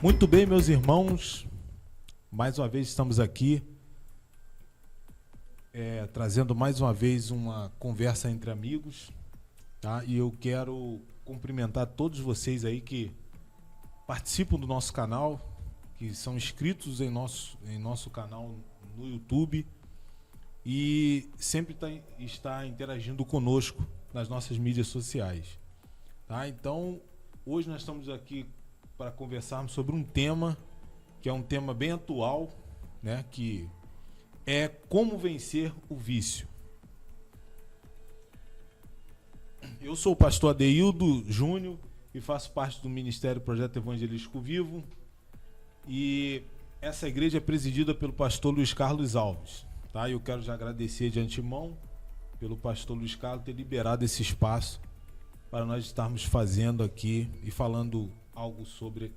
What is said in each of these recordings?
Muito bem, meus irmãos, mais uma vez estamos aqui trazendo mais uma vez uma conversa entre amigos, tá? E eu quero cumprimentar todos vocês aí que participam do nosso canal, que são inscritos em nosso canal no YouTube e sempre está interagindo conosco nas nossas mídias sociais, tá? Então, hoje nós estamos aqui para conversarmos sobre um tema que é um tema bem atual, né? Que é como vencer o vício. Eu sou o pastor Adeildo Júnior e faço parte do Ministério Projeto Evangelístico Vivo. E essa igreja é presidida pelo pastor Luiz Carlos Alves, tá? Eu quero já agradecer de antemão pelo pastor Luiz Carlos ter liberado esse espaço para nós estarmos fazendo aqui e falando algo sobre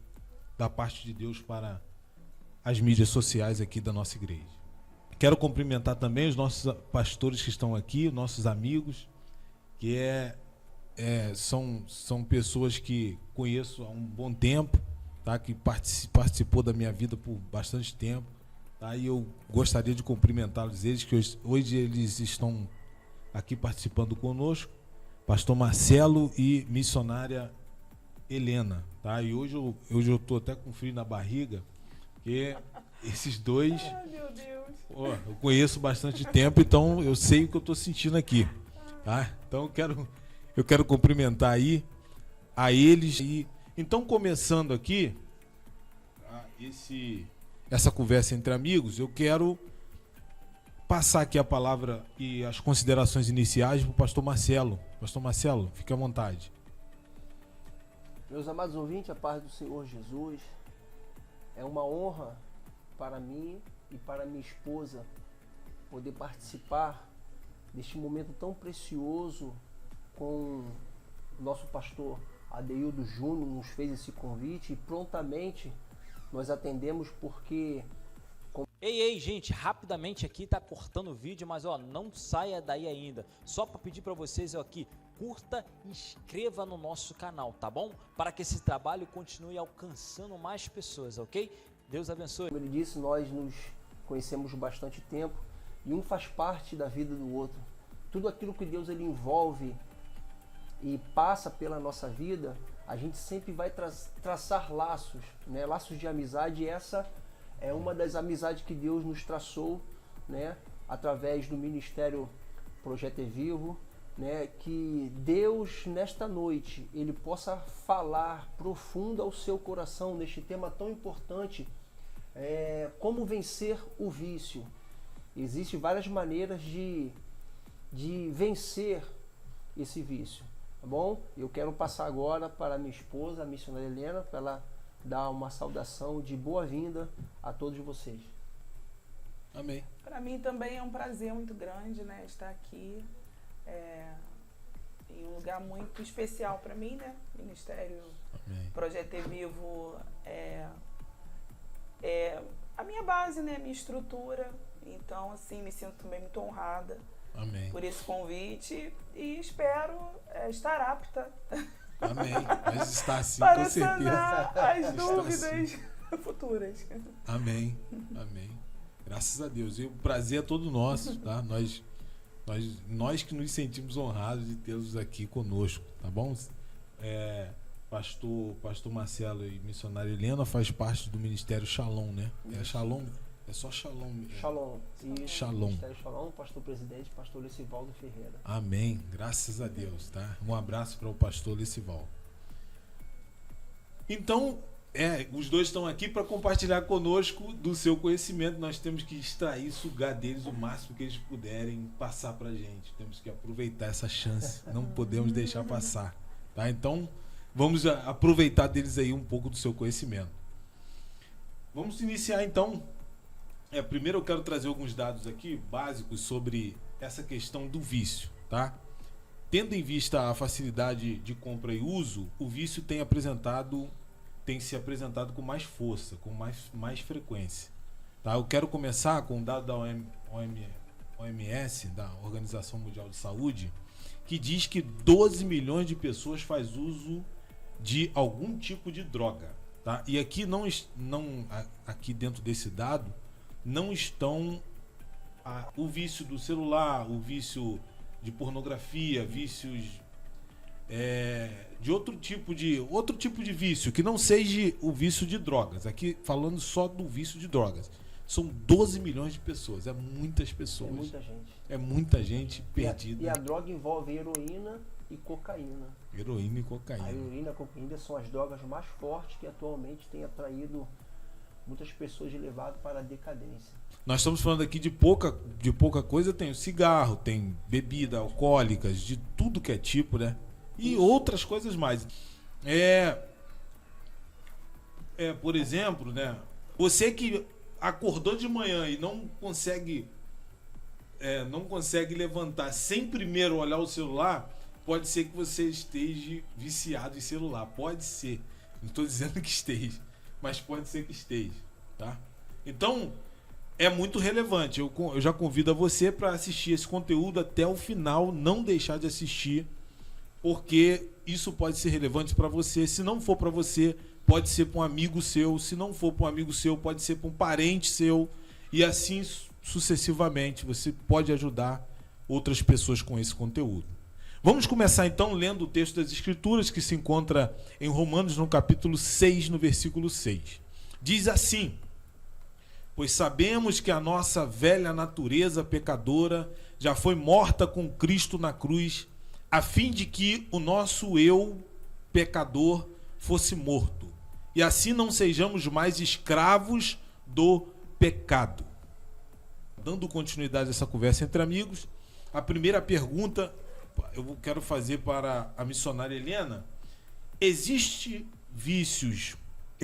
da parte de Deus para as mídias sociais aqui da nossa igreja. Quero cumprimentar também os nossos pastores que estão aqui, nossos amigos, que são pessoas que conheço há um bom tempo, tá? Que participou da minha vida por bastante tempo, tá? E eu gostaria de cumprimentá-los, que hoje eles estão aqui participando conosco, pastor Marcelo e missionária Helena, tá? E hoje eu tô até com frio na barriga, porque esses dois, ai, meu Deus, eu conheço bastante tempo, então eu sei o que eu tô sentindo aqui, tá? Então eu quero cumprimentar aí a eles. E então, começando aqui essa conversa entre amigos, eu quero passar aqui a palavra e as considerações iniciais para o pastor Marcelo. Pastor Marcelo, fique à vontade. Meus amados ouvintes, a paz do Senhor Jesus, é uma honra para mim e para minha esposa poder participar deste momento tão precioso com o nosso pastor Adeildo Júnior, nos fez esse convite e prontamente nós atendemos porque... Ei, gente, rapidamente aqui, tá cortando o vídeo, mas não saia daí ainda. Só para pedir para vocês aqui, curta e inscreva no nosso canal, tá bom? Para que esse trabalho continue alcançando mais pessoas, ok? Deus abençoe. Como ele disse, nós nos conhecemos bastante tempo e um faz parte da vida do outro. Tudo aquilo que Deus ele envolve e passa pela nossa vida, a gente sempre vai traçar laços, né? Laços de amizade, e essa é uma das amizades que Deus nos traçou, né? Através do Ministério Projeto Vivo, né? Que Deus, nesta noite, ele possa falar profundo ao seu coração neste tema tão importante, como vencer o vício. Existem várias maneiras de vencer esse vício, tá bom? Eu quero passar agora para minha esposa, a missionária Helena, para ela dar uma saudação de boa-vinda a todos vocês. Amém. para mim também é um prazer muito grande, né, estar aqui em um lugar muito especial para mim, né? Ministério Amém. Projeto Vivo é a minha base, né? A minha estrutura. Então, assim, me sinto também muito honrada. Amém. Por esse convite e espero estar apta. Amém. Mas está sim, para com certeza. sanar as Está dúvidas assim. futuras. Amém. Amém. Graças a Deus. E o prazer é todo nosso, tá? Nós que nos sentimos honrados de tê-los aqui conosco, tá bom? Pastor Marcelo e missionária Helena faz parte do Ministério Shalom, né? É Shalom? É só Shalom. Shalom. E Shalom. Ministério Shalom, pastor presidente, pastor Lecivaldo Ferreira. Amém. Graças a Deus, tá? Um abraço para o pastor Lecivaldo. Então, os dois estão aqui para compartilhar conosco do seu conhecimento. Nós temos que extrair, sugar deles o máximo que eles puderem passar para a gente. Temos que aproveitar essa chance. Não podemos deixar passar, tá? Então, vamos aproveitar deles aí um pouco do seu conhecimento. Vamos iniciar então. Primeiro eu quero trazer alguns dados aqui básicos sobre essa questão do vício, tá? Tendo em vista a facilidade de compra e uso, o vício tem se apresentado com mais força, com mais frequência, tá? Eu quero começar com um dado da OMS, da Organização Mundial de Saúde, que diz que 12 milhões de pessoas faz uso de algum tipo de droga, Tá? E aqui aqui dentro desse dado não estão o vício do celular, o vício de pornografia, vícios de outro tipo de vício, que não seja o vício de drogas. Aqui falando só do vício de drogas. São 12 milhões de pessoas, é muitas pessoas. É muita gente. É muita gente perdida. E a droga envolve heroína e cocaína. Heroína e A cocaína. heroína e a cocaína são as drogas mais fortes que atualmente têm atraído muitas pessoas e levado para a decadência. Nós estamos falando aqui de pouca coisa, tem o cigarro, tem bebida alcoólicas, de tudo que é tipo, né? E outras coisas mais. Por exemplo, né? Você que acordou de manhã e não consegue levantar sem primeiro olhar o celular, pode ser que você esteja viciado em celular. Pode ser. Não estou dizendo que esteja, mas pode ser que esteja, tá? Então, é muito relevante. Eu já convido a você para assistir esse conteúdo até o final, não deixar de assistir, porque isso pode ser relevante para você. Se não for para você, pode ser para um amigo seu. Se não for para um amigo seu, pode ser para um parente seu. E assim sucessivamente. Você pode ajudar outras pessoas com esse conteúdo. Vamos começar então lendo o texto das Escrituras que se encontra em Romanos no capítulo 6, no versículo 6. Diz assim: pois sabemos que a nossa velha natureza pecadora já foi morta com Cristo na cruz, a fim de que o nosso eu pecador fosse morto, e assim não sejamos mais escravos do pecado. Dando continuidade a essa conversa entre amigos, a primeira pergunta eu quero fazer para a missionária Helena: existe vícios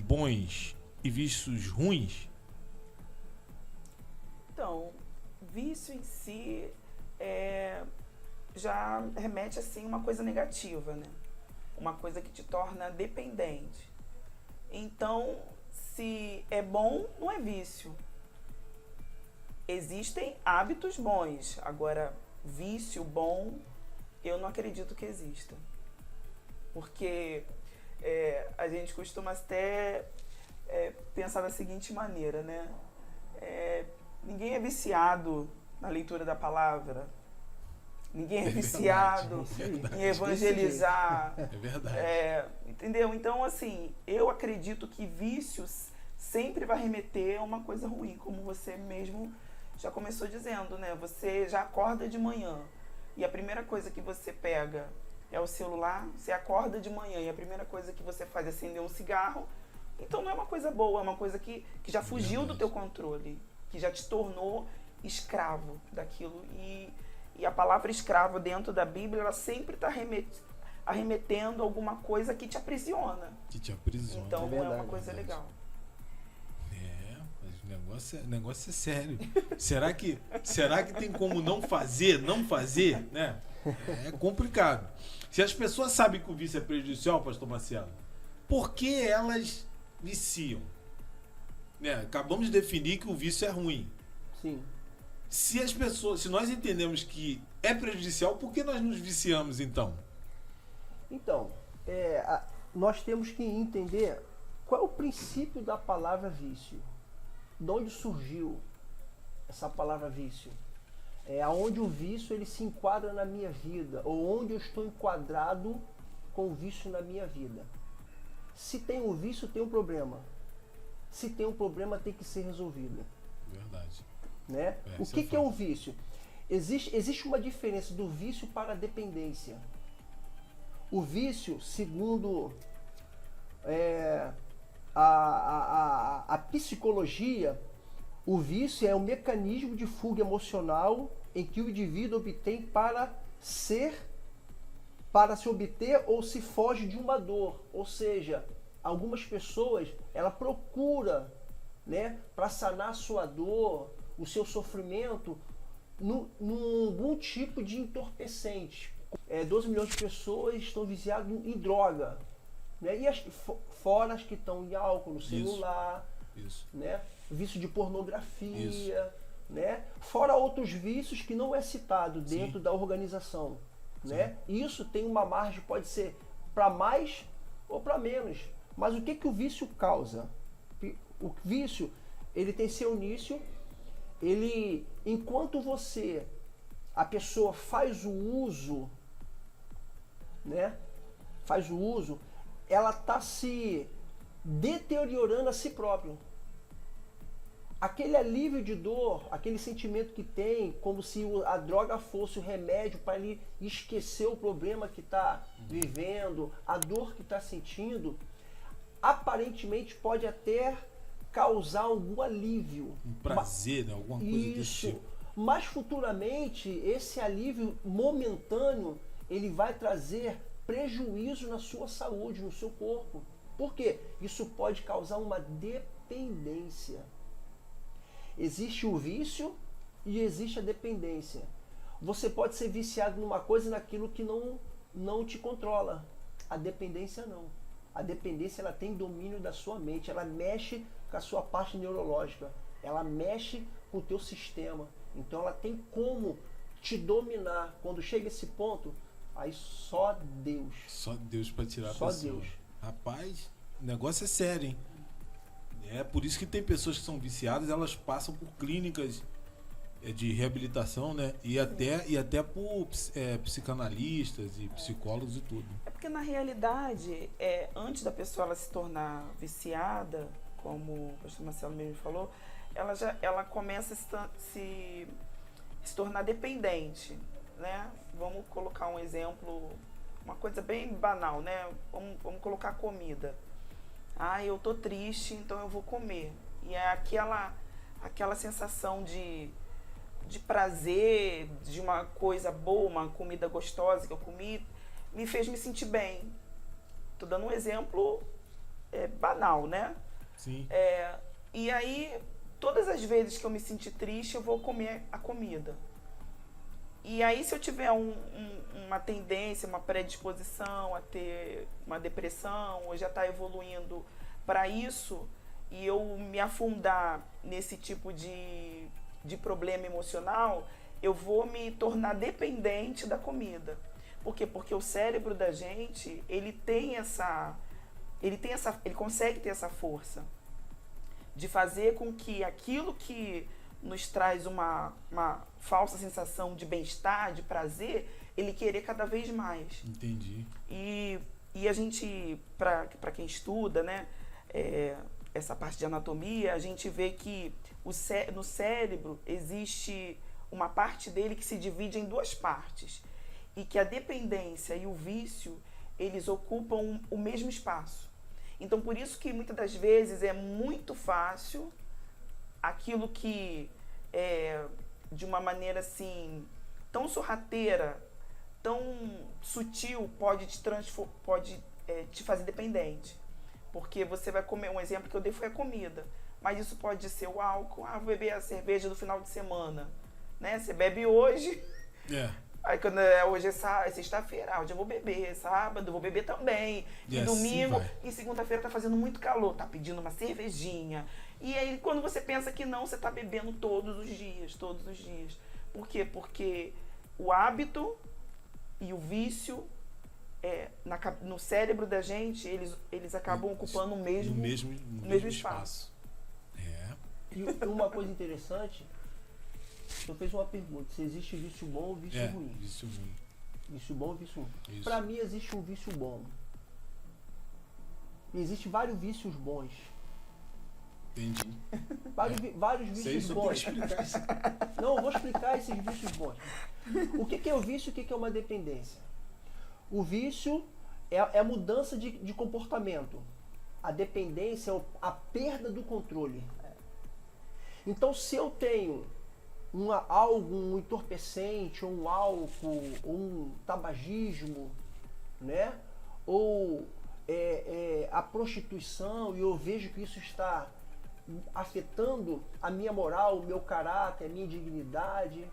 bons e vícios ruins? Então, vício em si já remete assim a uma coisa negativa, né? Uma coisa que te torna dependente. Então, se é bom, não é vício. Existem hábitos bons. Agora, vício bom, eu não acredito que exista. Porque a gente costuma até pensar da seguinte maneira, né? Ninguém é viciado na leitura da palavra. Ninguém é viciado em evangelizar. É verdade. Entendeu? Então, assim, eu acredito que vícios sempre vai remeter a uma coisa ruim, como você mesmo já começou dizendo, né? Você já acorda de manhã e a primeira coisa que você pega é o celular, você acorda de manhã e a primeira coisa que você faz é acender um cigarro. Então não é uma coisa boa, é uma coisa que já fugiu do teu controle, que já te tornou escravo daquilo. E a palavra escravo dentro da Bíblia, ela sempre está arremetendo a alguma coisa que te aprisiona. Que te aprisiona. Então É não verdade, é uma coisa legal. Mas o negócio é sério. Será que tem como não fazer, né? É complicado. Se as pessoas sabem que o vício é prejudicial, pastor Marcelo, por que elas viciam? Né? Acabamos de definir que o vício é ruim. Sim. Se nós entendemos que é prejudicial, por que nós nos viciamos então? Então, nós temos que entender qual é o princípio da palavra vício. De onde surgiu essa palavra vício? Aonde o vício ele se enquadra na minha vida, ou onde eu estou enquadrado com o vício na minha vida. Se tem um vício, tem um problema. Se tem um problema, tem que ser resolvido. Verdade. Né? O que é um vício? Existe uma diferença do vício para a dependência. O vício, segundo a psicologia, o vício é um mecanismo de fuga emocional em que o indivíduo obtém para se obter ou se foge de uma dor. Ou seja, algumas pessoas, ela procura, né, para sanar a sua dor, o seu sofrimento, num algum tipo de entorpecente. 12 milhões de pessoas estão viciadas em droga. Né? E fora as que estão em álcool, no celular, Isso. Né? Vício de pornografia, Isso. Né? Fora outros vícios que não é citado dentro da organização. Né? Isso tem uma margem, pode ser para mais ou para menos. Mas o que o vício causa? O vício, ele tem seu início, enquanto a pessoa faz o uso, né? Faz o uso, ela está se deteriorando a si próprio. Aquele alívio de dor, aquele sentimento que tem, como se a droga fosse o remédio para ele esquecer o problema que está vivendo, a dor que está sentindo, aparentemente pode até causar algum alívio. Um prazer, né? Alguma coisa desse tipo. Mas futuramente, esse alívio momentâneo, ele vai trazer prejuízo na sua saúde, no seu corpo. Por quê? Isso pode causar uma dependência. Existe o vício e existe a dependência. Você pode ser viciado numa coisa naquilo que não te controla. A dependência não. A dependência, ela tem domínio da sua mente, ela mexe com a sua parte neurológica, ela mexe com o teu sistema. Então ela tem como te dominar. Quando chega esse ponto, aí só Deus. Só Deus para tirar só a pessoa. Deus. Rapaz, o negócio é sério, hein? É por isso que tem pessoas que são viciadas, elas passam por clínicas de reabilitação, né? E até por psicanalistas e psicólogos e tudo. É porque na realidade, antes da pessoa ela se tornar viciada, como o pastor Marcelo mesmo falou, ela começa a se tornar dependente, né? Vamos colocar um exemplo, uma coisa bem banal, né? Vamos colocar comida. Eu tô triste, então eu vou comer. E é aquela sensação de prazer, de uma coisa boa, uma comida gostosa que eu comi, me fez me sentir bem. Tô dando um exemplo banal, né? Sim. E aí, todas as vezes que eu me sentir triste, eu vou comer a comida. E aí, se eu tiver uma tendência, uma predisposição a ter uma depressão, ou já está evoluindo para isso, e eu me afundar nesse tipo de problema emocional, eu vou me tornar dependente da comida. Por quê? Porque o cérebro da gente, ele consegue ter essa força de fazer com que aquilo que nos traz uma falsa sensação de bem-estar, de prazer, ele querer cada vez mais. Entendi. E a gente, para quem estuda, né, essa parte de anatomia, a gente vê que no cérebro existe uma parte dele que se divide em duas partes. E que a dependência e o vício, eles ocupam o mesmo espaço. Então, por isso que muitas das vezes é muito fácil aquilo que de uma maneira assim tão sorrateira, tão sutil, pode te fazer dependente. Porque você vai comer, um exemplo que eu dei foi a comida, mas isso pode ser o álcool. Vou beber a cerveja do final de semana, né? Você bebe hoje, aí quando hoje é sexta-feira, hoje eu vou beber, sábado eu vou beber também, e domingo, e segunda-feira tá fazendo muito calor, tá pedindo uma cervejinha. E aí, quando você pensa que não, você tá bebendo todos os dias. Por quê? Porque o hábito e o vício, no cérebro da gente, eles acabam ocupando o mesmo espaço. E uma coisa interessante, eu fiz uma pergunta, se existe vício bom ou vício ruim. Vício ruim. Vício bom ou vício ruim? Para mim existe um vício bom. E existem vários vícios bons. Entendi. Vários vícios bons. Não, eu vou explicar esses vícios bons. O que é o vício e o que é uma dependência? O vício é a mudança de comportamento. A dependência é a perda do controle. Então, se eu tenho um entorpecente, ou um álcool, ou um tabagismo, né? Ou a prostituição, e eu vejo que isso está afetando a minha moral, o meu caráter, a minha dignidade.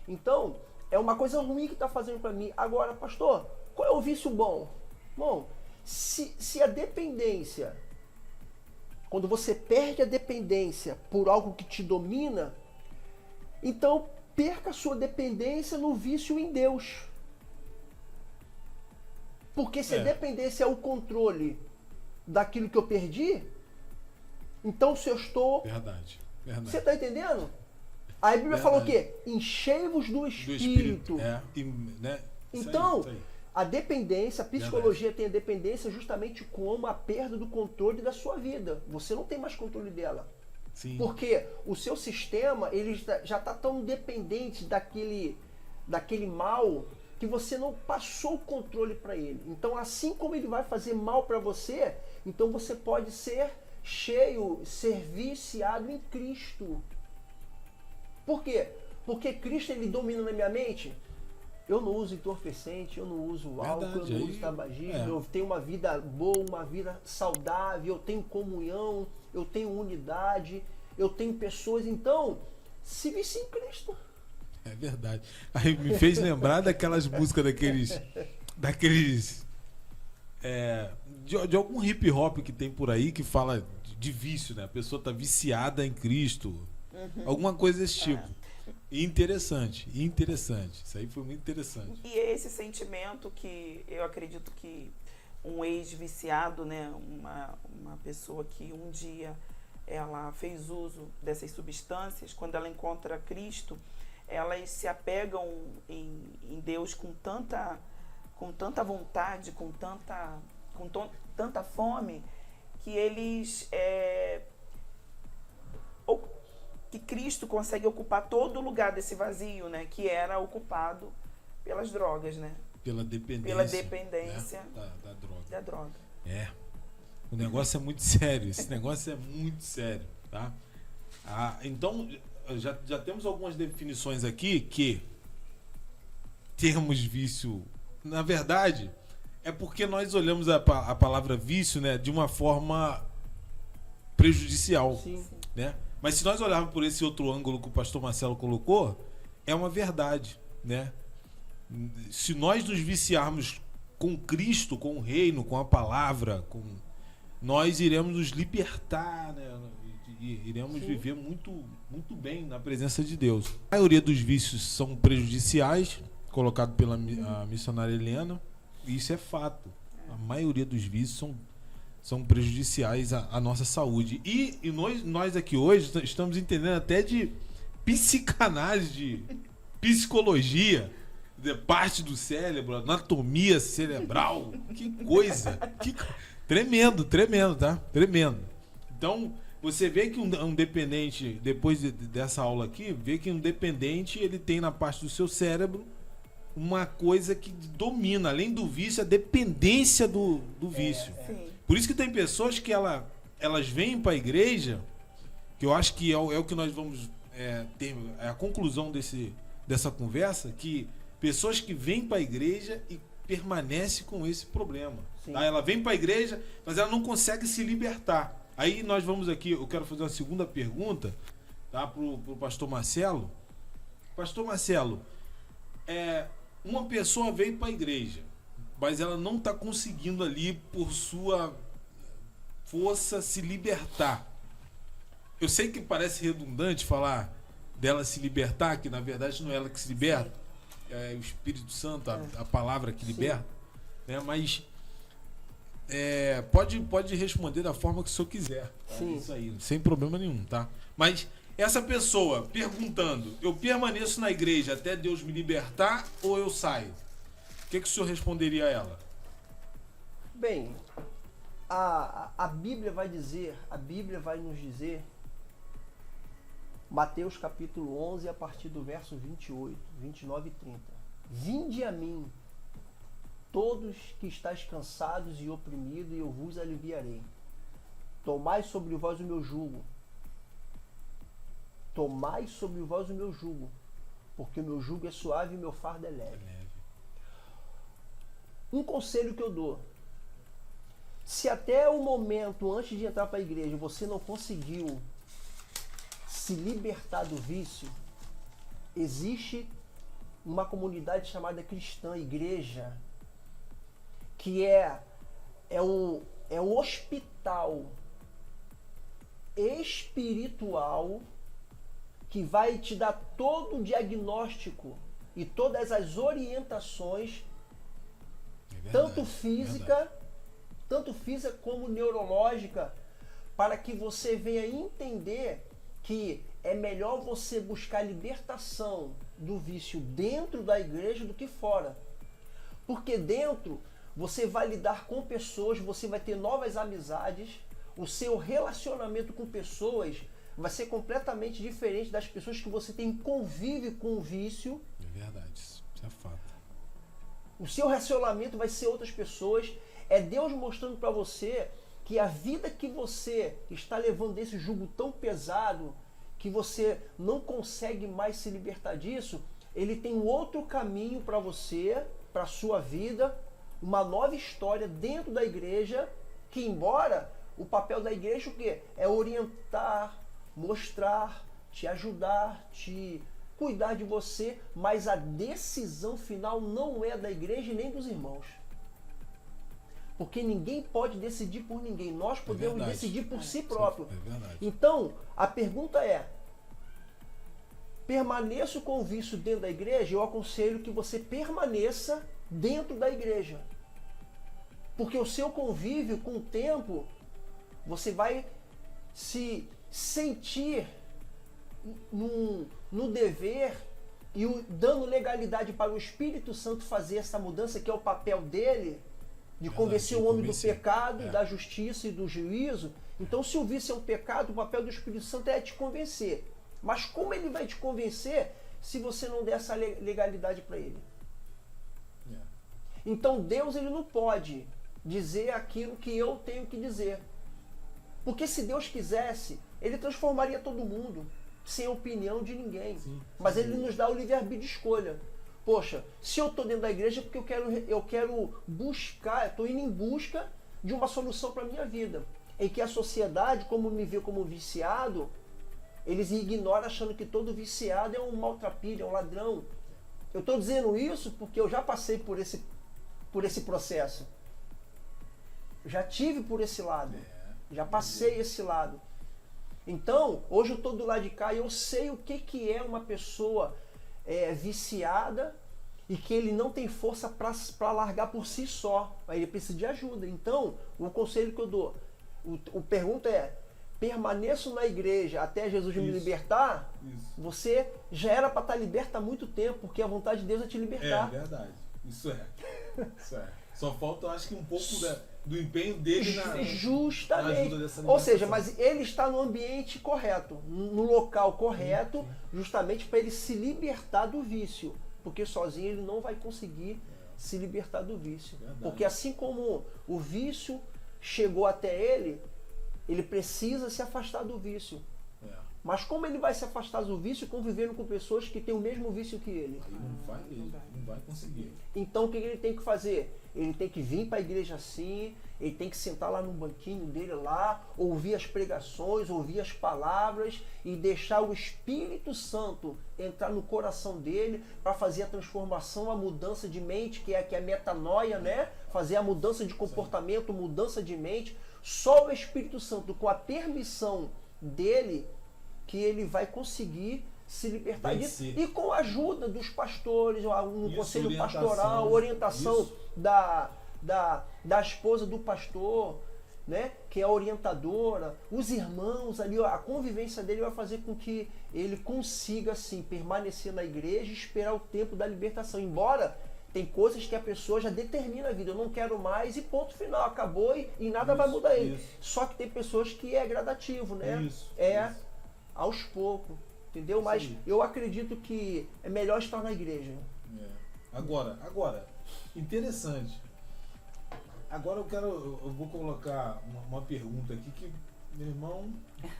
Então, é uma coisa ruim que está fazendo para mim. Agora, pastor, qual é o vício bom? Bom, se a dependência, quando você perde a dependência por algo que te domina, então perca a sua dependência no vício em Deus. Porque se a dependência é o controle daquilo que eu perdi, então se eu estou... Verdade. Você está entendendo? A Bíblia falou o quê? Enchei-vos do Espírito. Né? Então, isso aí. a dependência, a psicologia tem a dependência justamente como a perda do controle da sua vida. Você não tem mais controle dela. Sim. Porque o seu sistema ele já está tão dependente daquele mal que você não passou o controle para ele. Então, assim como ele vai fazer mal para você, então você pode ser viciado em Cristo. Por quê? Porque Cristo ele domina na minha mente. Eu não uso entorpecente, eu não uso álcool, eu não uso tabagismo, eu tenho uma vida boa, uma vida saudável, eu tenho comunhão, eu tenho unidade, eu tenho pessoas. Então, se vicie em Cristo. É verdade. Aí me fez lembrar daquelas músicas de algum hip hop que tem por aí que fala de vício, né? A pessoa tá viciada em Cristo. Alguma coisa desse tipo. Interessante. Isso aí foi muito interessante. E é esse sentimento que eu acredito que um ex-viciado, né? Uma pessoa que um dia ela fez uso dessas substâncias, quando ela encontra Cristo, elas se apegam em Deus com tanta vontade, com tanta fome, que eles que Cristo consegue ocupar todo o lugar desse vazio, né? Que era ocupado pelas drogas, né? Pela dependência. Né? Da droga. O negócio é muito sério. Esse negócio é muito sério, tá? Então, já temos algumas definições aqui que termos vício, na verdade, é porque nós olhamos a palavra vício, né, de uma forma prejudicial. Sim. Né? Mas se nós olharmos por esse outro ângulo que o pastor Marcelo colocou, é uma verdade, né? Se nós nos viciarmos com Cristo, com o reino, com a palavra, nós iremos nos libertar, né? E iremos viver muito, muito bem na presença de Deus. A maioria dos vícios são prejudiciais, colocado pela missionária Helena, e isso é fato. A maioria dos vícios são prejudiciais à nossa saúde. E nós aqui hoje estamos entendendo até de psicanálise, de psicologia, de parte do cérebro, anatomia cerebral. Que coisa! Tremendo, tá? Tremendo. Então, você vê que um dependente, depois dessa aula aqui, vê que um dependente ele tem na parte do seu cérebro uma coisa que domina, além do vício, a dependência do vício. Por isso que tem pessoas que elas vêm para a igreja, que eu acho que é o que nós vamos ter, a conclusão dessa conversa, que pessoas que vêm para a igreja e permanecem com esse problema. Tá? Ela vem para a igreja, mas ela não consegue se libertar. Aí nós vamos aqui, eu quero fazer uma segunda pergunta, tá, pro pastor Marcelo. Pastor Marcelo, uma pessoa veio para a igreja, mas ela não está conseguindo ali, por sua força, se libertar. Eu sei que parece redundante falar dela se libertar, que na verdade não é ela que se liberta, é o Espírito Santo, a palavra que liberta, né? Mas pode responder da forma que o senhor quiser. Tá? Isso aí, sem problema nenhum, tá? Mas essa pessoa perguntando, eu permaneço na igreja até Deus me libertar ou eu saio? O que o senhor responderia a ela? Bem, a Bíblia vai nos dizer, Mateus capítulo 11, a partir do verso 28, 29 e 30. Vinde a mim, todos que estáis cansados e oprimidos, e eu vos aliviarei. Tomai sobre vós o meu jugo. Tomai sobre vós o meu jugo, porque o meu jugo é suave e o meu fardo é leve. Um conselho que eu dou: se até o momento, antes de entrar para a igreja, você não conseguiu se libertar do vício, existe uma comunidade chamada cristã, igreja, que é o hospital espiritual que vai te dar todo o diagnóstico e todas as orientações, tanto física, tanto física como neurológica, para que você venha entender que é melhor você buscar libertação do vício dentro da igreja do que fora. Porque dentro você vai lidar com pessoas, você vai ter novas amizades, o seu relacionamento com pessoas vai ser completamente diferente das pessoas que você tem convívio com o vício. É verdade, isso é fato. O seu relacionamento vai ser outras pessoas. É Deus mostrando para você que a vida que você está levando desse jugo tão pesado, que você não consegue mais se libertar disso, Ele tem um outro caminho para você, para a sua vida, uma nova história dentro da igreja, que embora o papel da igreja o quê? É orientar, mostrar, te ajudar, te cuidar de você, mas a decisão final não é da igreja e nem dos irmãos. Porque ninguém pode decidir por ninguém. Nós podemos decidir por si próprio. É verdade. Então, a pergunta é: permaneço com o vício dentro da igreja? Eu aconselho que você permaneça dentro da igreja. Porque o seu convívio, com o tempo, você vai se sentir no dever e dando legalidade para o Espírito Santo fazer essa mudança, que é o papel dele, de convencer o homem do pecado, da justiça e do juízo. Então, se o vício é um pecado, o papel do Espírito Santo é te convencer. Mas como ele vai te convencer se você não der essa legalidade para ele? Então, Deus ele não pode dizer aquilo que eu tenho que dizer. Porque se Deus quisesse, ele transformaria todo mundo, sem opinião de ninguém. Mas ele nos dá o livre-arbítrio de escolha. Poxa, se eu estou dentro da igreja é porque eu quero buscar, estou indo em busca de uma solução para a minha vida. Em que a sociedade, como me vê como viciado, eles ignoram achando que todo viciado é um maltrapilho, é um ladrão. Eu estou dizendo isso porque eu já passei por esse processo. Já tive por esse lado. Já passei esse lado. Então, hoje eu estou do lado de cá e eu sei o que é uma pessoa viciada e que ele não tem força para largar por si só. Aí ele precisa de ajuda. Então, o conselho que eu dou, a pergunta é: permaneço na igreja até Jesus me libertar? Você já era para estar liberto há muito tempo, porque a vontade de Deus é te libertar. É verdade. Isso é. Só falta, eu acho que um pouco do empenho dele na ajuda dessa Ou seja, mas ele está no ambiente correto, no local correto, justamente para ele se libertar do vício. Porque sozinho ele não vai conseguir se libertar do vício. Verdade. Porque assim como o vício chegou até ele, ele precisa se afastar do vício. Mas como ele vai se afastar do vício convivendo com pessoas que têm o mesmo vício que ele? Aí não vai conseguir. Então o que ele tem que fazer? Ele tem que vir para a igreja assim, ele tem que sentar lá no banquinho dele lá, ouvir as pregações, ouvir as palavras e deixar o Espírito Santo entrar no coração dele para fazer a transformação, a mudança de mente, que é a metanoia, né? Fazer a mudança de comportamento, mudança de mente. Só o Espírito Santo, com a permissão dele, que ele vai conseguir se libertar disso. E com a ajuda dos pastores, um conselho pastoral, orientação da esposa do pastor, né, que é a orientadora, os irmãos ali, a convivência dele vai fazer com que ele consiga assim, permanecer na igreja e esperar o tempo da libertação. Embora tem coisas que a pessoa já determina a vida, eu não quero mais e ponto final, acabou e nada vai mudar ele. Só que tem pessoas que é gradativo, né? Aos poucos, entendeu? Mas eu acredito que é melhor estar na igreja. Agora, interessante. Agora eu vou colocar uma pergunta aqui que, meu irmão,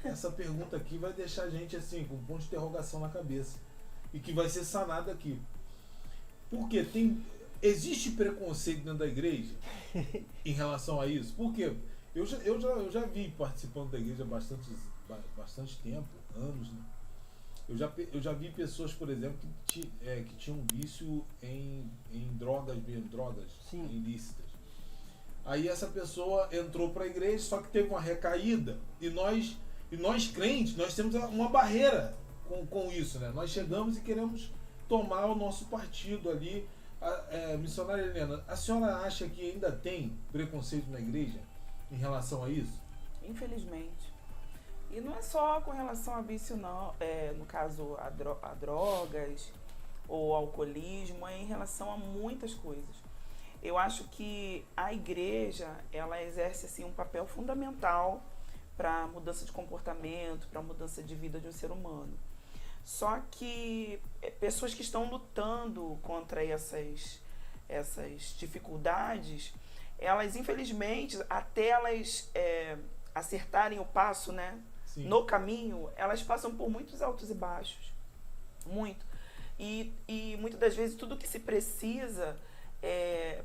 essa pergunta aqui vai deixar a gente assim, com um ponto de interrogação na cabeça. E que vai ser sanada aqui. Porque existe preconceito dentro da igreja em relação a isso? Porque eu já vi participando da igreja há bastante tempo, anos, né? Eu já vi pessoas, por exemplo, que tinham vício em drogas mesmo, drogas ilícitas. Aí essa pessoa entrou para a igreja, só que teve uma recaída, e nós crentes, nós temos uma barreira com isso, né? Nós chegamos e queremos tomar o nosso partido ali. Missionária Helena, a senhora acha que ainda tem preconceito na igreja em relação a isso? Infelizmente. E não é só com relação a vício, não. No caso, a drogas ou alcoolismo, é em relação a muitas coisas. Eu acho que a igreja, ela exerce assim, um papel fundamental para a mudança de comportamento, para a mudança de vida de um ser humano. Só que pessoas que estão lutando contra essas dificuldades, elas, infelizmente, até elas acertarem o passo, né, no caminho, elas passam por muitos altos e baixos. Muito. E muitas das vezes tudo que se precisa é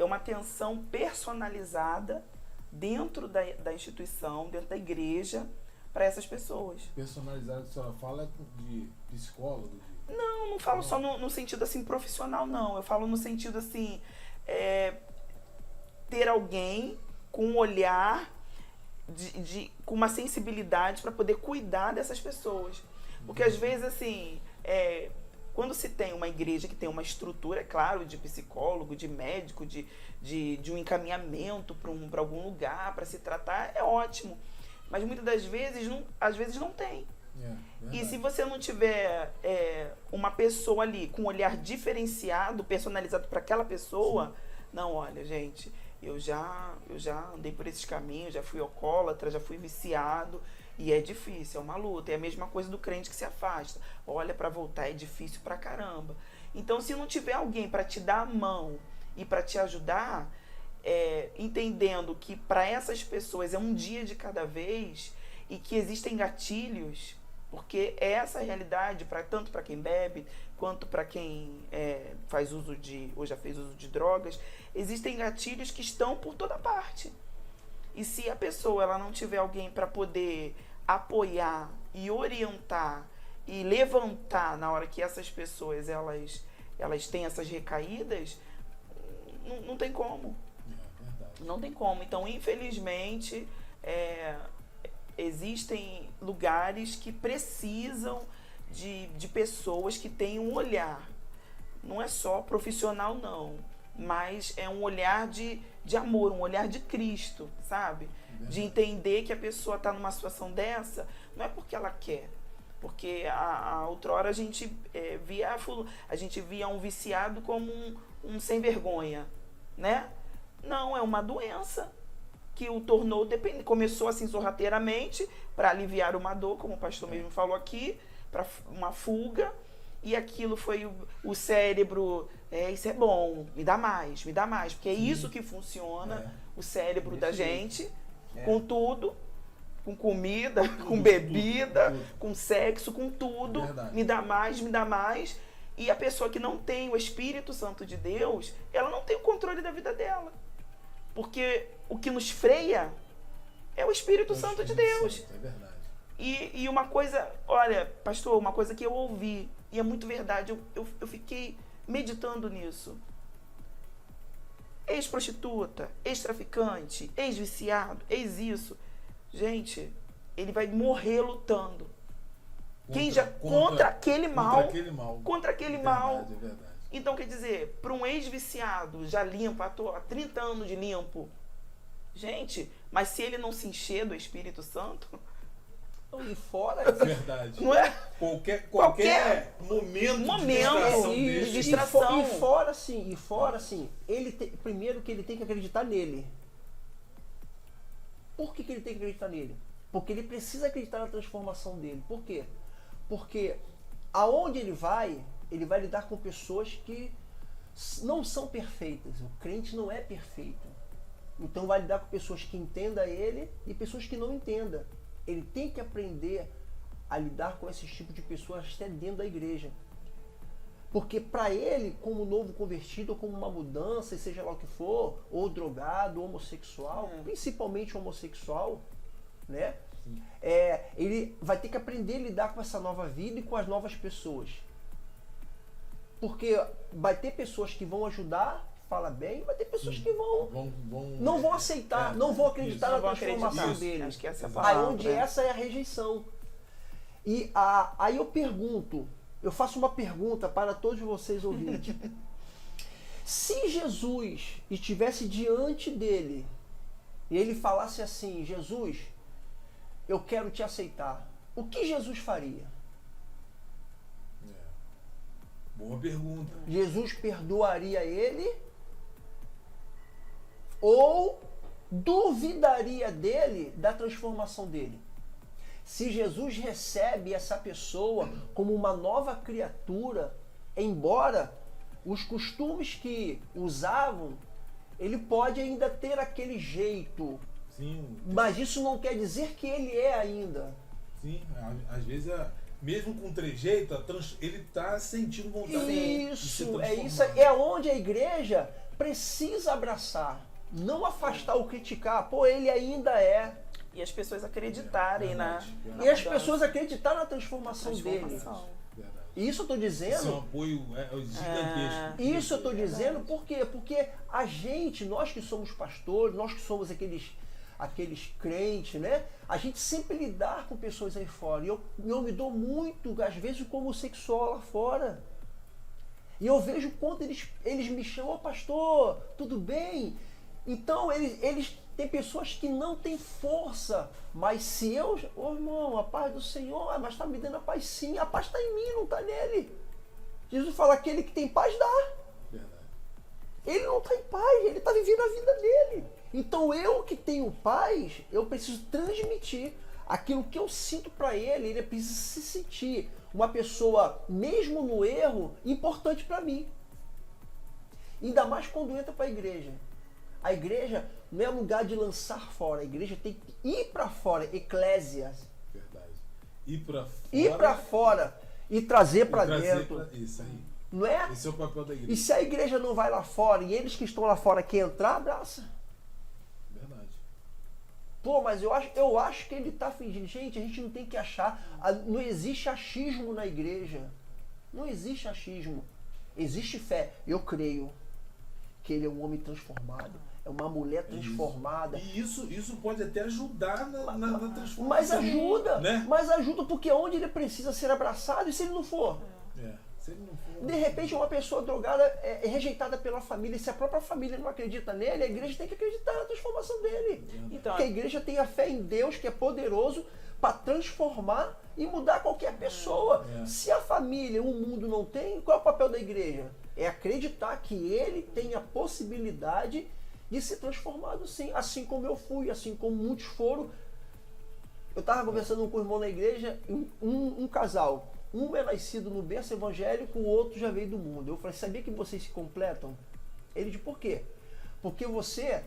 uma atenção personalizada dentro da instituição, dentro da igreja, para essas pessoas. Personalizado, a senhora fala de psicólogo? Não falo só no sentido assim profissional, não. Eu falo no sentido assim, ter alguém com um olhar, com uma sensibilidade para poder cuidar dessas pessoas. Porque às vezes assim, quando se tem uma igreja que tem uma estrutura, é claro, de psicólogo, de médico, de um encaminhamento para algum lugar, para se tratar, é ótimo. Mas muitas das vezes, às vezes não tem. E se você não tiver uma pessoa ali com um olhar diferenciado, personalizado para aquela pessoa, não, olha, gente, eu já andei por esses caminhos, já fui alcoólatra, já fui viciado, e é difícil, é uma luta. É a mesma coisa do crente que se afasta. Olha, para voltar é difícil pra caramba. Então, se não tiver alguém para te dar a mão e para te ajudar, entendendo que para essas pessoas é um dia de cada vez e que existem gatilhos, porque é essa a realidade, tanto para quem bebe, quanto para quem faz uso ou já fez uso de drogas, existem gatilhos que estão por toda parte. E se a pessoa ela não tiver alguém para poder apoiar e orientar e levantar na hora que essas pessoas elas têm essas recaídas, não tem como. Não tem como. Então, infelizmente, existem lugares que precisam de pessoas que têm um olhar. Não é só profissional, não. Mas é um olhar de amor, um olhar de Cristo, sabe? De entender que a pessoa está numa situação dessa, não é porque ela quer. Porque a outrora a gente via um viciado como um sem vergonha, né? Não, é uma doença que o tornou dependente. Começou assim sorrateiramente para aliviar uma dor, como o pastor mesmo falou aqui, para uma fuga. E aquilo foi o cérebro, isso é bom, me dá mais, porque é isso que funciona o cérebro da gente, com tudo, com comida, com bebida, com sexo, com tudo, me dá mais. E a pessoa que não tem o Espírito Santo de Deus, ela não tem o controle da vida dela. Porque o que nos freia é o Espírito Santo de Deus. É verdade. E uma coisa, olha, pastor, uma coisa que eu ouvi, e é muito verdade, eu fiquei meditando nisso. Ex-prostituta, ex-traficante, ex-viciado, ex-isso. Gente, ele vai morrer lutando. Contra aquele mal. Contra aquele mal. É verdade. Então, quer dizer, para um ex-viciado já limpo, há 30 anos de limpo, gente, mas se ele não se encher do Espírito Santo... E fora... É verdade. Não é? Qualquer momento de distração. E fora assim, primeiro que ele tem que acreditar nele. Por que ele tem que acreditar nele? Porque ele precisa acreditar na transformação dele. Por quê? Porque aonde ele vai lidar com pessoas que não são perfeitas. O crente não é perfeito. Então vai lidar com pessoas que entendam ele e pessoas que não entendam. Ele tem que aprender a lidar com esses tipos de pessoas até dentro da igreja. Porque para ele, como novo convertido, ou como uma mudança, seja lá o que for, ou drogado, ou homossexual, principalmente homossexual, né? Ele vai ter que aprender a lidar com essa nova vida e com as novas pessoas. Porque vai ter pessoas que vão ajudar, fala bem, vai ter pessoas que não vão aceitar, não vão acreditar na transformação dele. Acho que essa é a Aí palavra, onde essa é a rejeição. E aí eu pergunto, eu faço uma pergunta para todos vocês ouvintes. Se Jesus estivesse diante dele e ele falasse assim, Jesus, eu quero te aceitar, o que Jesus faria? Boa pergunta. Jesus perdoaria ele ou duvidaria dele, da transformação dele? Se Jesus recebe essa pessoa como uma nova criatura, embora os costumes que usavam, ele pode ainda ter aquele jeito, Sim. mas isso não quer dizer que ele é ainda. Sim, às vezes, mesmo com trejeito, ele está sentindo vontade de se Isso, transformar. é onde a igreja precisa abraçar, não afastar ou criticar, pô, ele ainda é. E as pessoas acreditarem na E as mudança. pessoas acreditarem na transformação dele. Transformação. Verdade. Isso eu estou Isso é um dizendo. apoio gigantesco. Isso eu estou dizendo por quê? Porque a gente, nós que somos pastores, nós que somos aqueles crentes, né? A gente sempre lidar com pessoas aí fora. E eu me dou muito, às vezes, como homossexual lá fora. E eu vejo quanto eles me chamam, pastor, tudo bem? Então, eles têm pessoas que não têm força. Mas se eu, irmão, a paz do Senhor, mas está me dando a paz sim. A paz está em mim, não está nele. Jesus fala, aquele que tem paz dá. Verdade. Ele não está em paz, ele está vivendo a vida dele. Então eu que tenho paz, eu preciso transmitir aquilo que eu sinto para ele precisa se sentir uma pessoa, mesmo no erro, importante para mim. Ainda mais quando entra para a igreja. A igreja não é lugar de lançar fora, a igreja tem que ir para fora, eclésias. Verdade. Ir Ir para fora e trazer para dentro. Isso aí. Não é? Esse é o papel da igreja. E se a igreja não vai lá fora e eles que estão lá fora querem entrar, abraça. Verdade. Pô, mas eu acho que ele está fingindo. Gente, a gente não tem que achar. Não existe achismo na igreja. Não existe achismo. Existe fé. Eu creio que ele é um homem transformado. É uma mulher transformada. E isso pode até ajudar na transformação. Mas ajuda. Né? Mas ajuda porque é onde ele precisa ser abraçado. E se ele não for? Se ele não for... De repente uma pessoa drogada é rejeitada pela família. E se a própria família não acredita nele, a igreja tem que acreditar na transformação dele. Então, Porque a igreja tem a fé em Deus, que é poderoso para transformar e mudar qualquer pessoa. Se a família, o mundo não tem, qual é o papel da igreja? É acreditar que ele tem a possibilidade de ser transformado sim. Assim como eu fui, assim como muitos foram. Eu estava conversando com o irmão na igreja, um casal. Um é nascido no berço evangélico, o outro já veio do mundo. Eu falei, sabia que vocês se completam? Ele disse, por quê? Porque você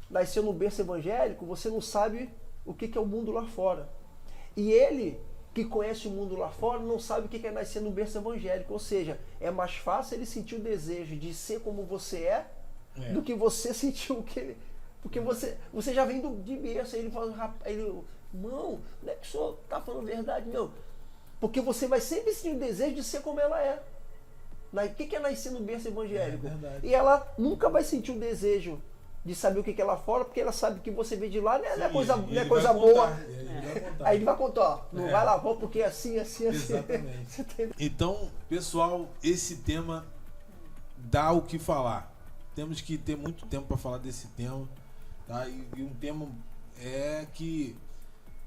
nasceu no berço evangélico, você não sabe o que é o mundo lá fora. E ele, que conhece o mundo lá fora, não sabe o que é nascer no berço evangélico. Ou seja, é mais fácil ele sentir o desejo de ser como você é do que você sentir o que ele... Porque você já vem de berço. Aí ele fala, irmão, não é que o senhor está falando a verdade, não. Porque você vai sempre sentir o desejo de ser como ela é. O que é nascer no berço evangélico? E ela nunca vai sentir o desejo de saber o que é lá fora, porque ela sabe que você veio de lá, não é coisa boa. Aí ele vai contar, ó, não vai lá, vou porque é assim. Exatamente. Então, pessoal, esse tema dá o que falar. Temos que ter muito tempo para falar desse tema. Tá? E um tema que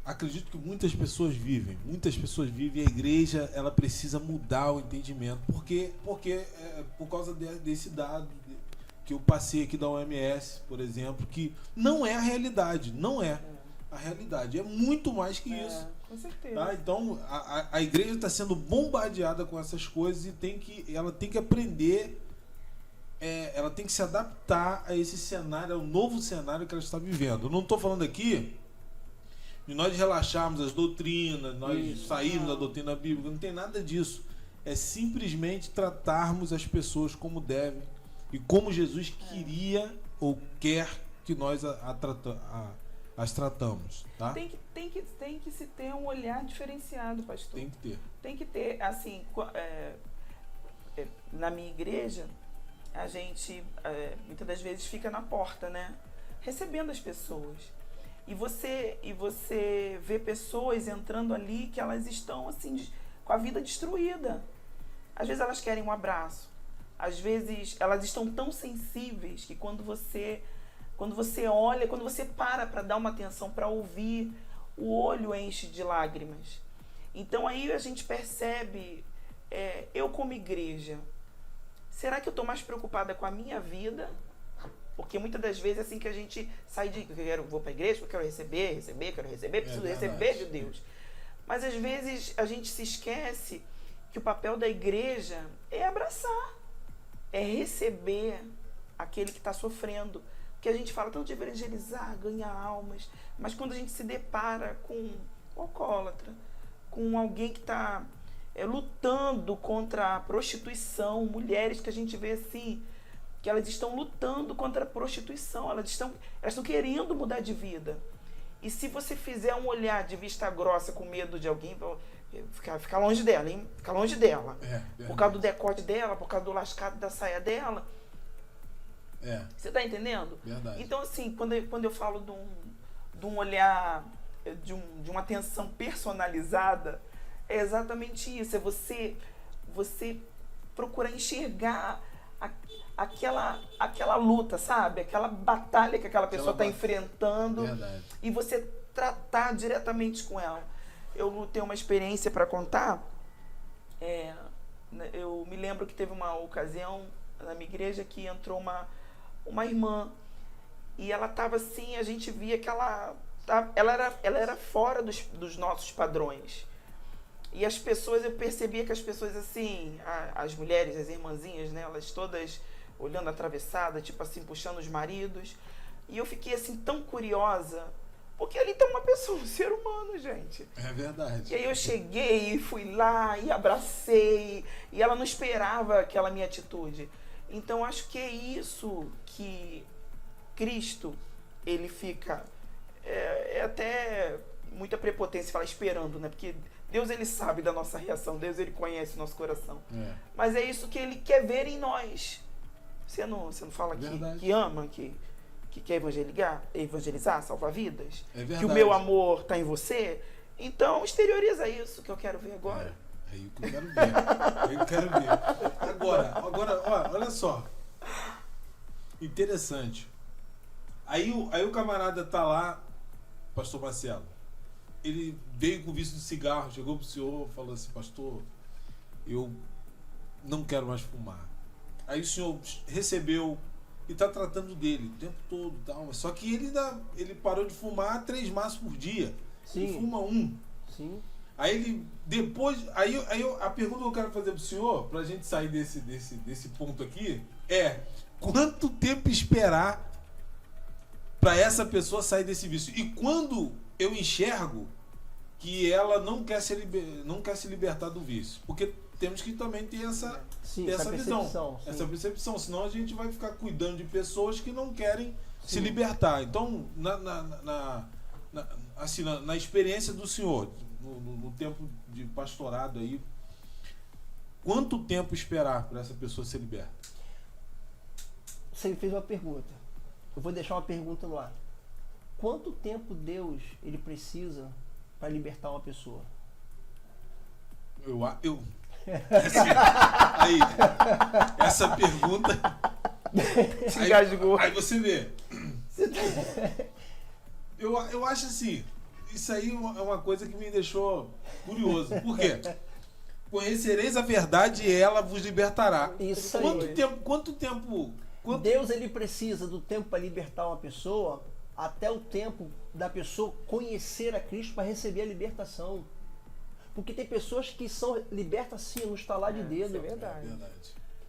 acredito que muitas pessoas vivem. Muitas pessoas vivem. A igreja ela precisa mudar o entendimento. Porque por causa desse dado que eu passei aqui da OMS, por exemplo, que não é a realidade. Não é a realidade. É muito mais que isso. Com certeza. Tá? Então, a igreja está sendo bombardeada com essas coisas e ela tem que aprender, ela tem que se adaptar a esse cenário, ao novo cenário que ela está vivendo. Eu não estou falando aqui de nós relaxarmos as doutrinas, nós sairmos da doutrina bíblica, não tem nada disso. É simplesmente tratarmos as pessoas como devem e como Jesus queria ou quer que nós as tratamos. Tá? Tem que se ter um olhar diferenciado, pastor. Tem que ter. Tem que ter, assim, na minha igreja, a gente muitas das vezes fica na porta, né? Recebendo as pessoas. E você vê pessoas entrando ali que elas estão assim com a vida destruída. Às vezes elas querem um abraço. Às vezes elas estão tão sensíveis que quando você olha, quando você para dar uma atenção, para ouvir, o olho enche de lágrimas. Então aí a gente percebe, eu como igreja, será que eu estou mais preocupada com a minha vida? Porque muitas das vezes é assim que a gente sai de... vou para a igreja porque eu quero receber, preciso receber de Deus. Mas às vezes a gente se esquece que o papel da igreja é abraçar, é receber aquele que está sofrendo. Porque a gente fala tanto de evangelizar, ganhar almas, mas quando a gente se depara com um alcoólatra, com alguém que está lutando contra a prostituição, mulheres que a gente vê assim, que elas estão lutando contra a prostituição, elas estão querendo mudar de vida. E se você fizer um olhar de vista grossa com medo de alguém, ficar longe dela, hein? Ficar longe dela. Por causa do decote dela, por causa do lascado da saia dela. Você está entendendo? Verdade. Então, assim, quando eu falo de um olhar, de uma atenção personalizada, é exatamente isso. É você procurar enxergar aquela luta, sabe? Aquela batalha que aquela pessoa está enfrentando. Verdade. E você tratar diretamente com ela. Eu tenho uma experiência para contar. Eu me lembro que teve uma ocasião na minha igreja que entrou uma irmã. E ela estava assim, a gente via que ela era fora dos nossos padrões. E as pessoas, eu percebia que as pessoas assim, as mulheres, as irmãzinhas, né, elas todas olhando atravessada, tipo assim, puxando os maridos. E eu fiquei assim tão curiosa, porque ali tem uma pessoa, um ser humano, gente. É verdade. E aí eu cheguei, fui lá e abracei, e ela não esperava aquela minha atitude. Então acho que é isso que Cristo, ele fica, é até muita prepotência falar esperando, né? Porque Deus, ele sabe da nossa reação, Deus, ele conhece o nosso coração. Mas é isso que ele quer ver em nós. Você não fala que ama, que quer evangelizar, salvar vidas? Que o meu amor está em você? Então, exterioriza isso que eu quero ver agora. É isso que eu quero ver. Eu quero ver. Agora, olha só. Interessante. Aí o camarada tá lá, pastor Marcelo. Ele veio com vício de cigarro, chegou pro senhor, falou assim: pastor, eu não quero mais fumar. Aí o senhor recebeu e tá tratando dele o tempo todo, tal. Só que ele parou de fumar 3 maços por dia. Sim. Ele fuma 1. Sim. Aí ele depois, a pergunta que eu quero fazer pro senhor, pra gente sair desse ponto aqui, é: quanto tempo esperar para essa pessoa sair desse vício? E quando eu enxergo que ela não quer se libertar do vício? Porque temos que também ter essa visão, essa percepção, senão a gente vai ficar cuidando de pessoas que não querem se libertar. Então, na experiência do senhor, no tempo de pastorado aí, quanto tempo esperar para essa pessoa ser liberta? Você me fez uma pergunta. Eu vou deixar uma pergunta no ar. Quanto tempo Deus ele precisa para libertar uma pessoa? Aí, essa pergunta se engasgou. Aí você vê. Eu acho assim, isso aí é uma coisa que me deixou curioso. Por quê? Conhecereis a verdade e ela vos libertará. Isso Quanto tempo? Deus ele precisa do tempo para libertar uma pessoa até o tempo da pessoa conhecer a Cristo para receber a libertação. Porque tem pessoas que são libertas assim, no estalar de dedo. Isso é verdade.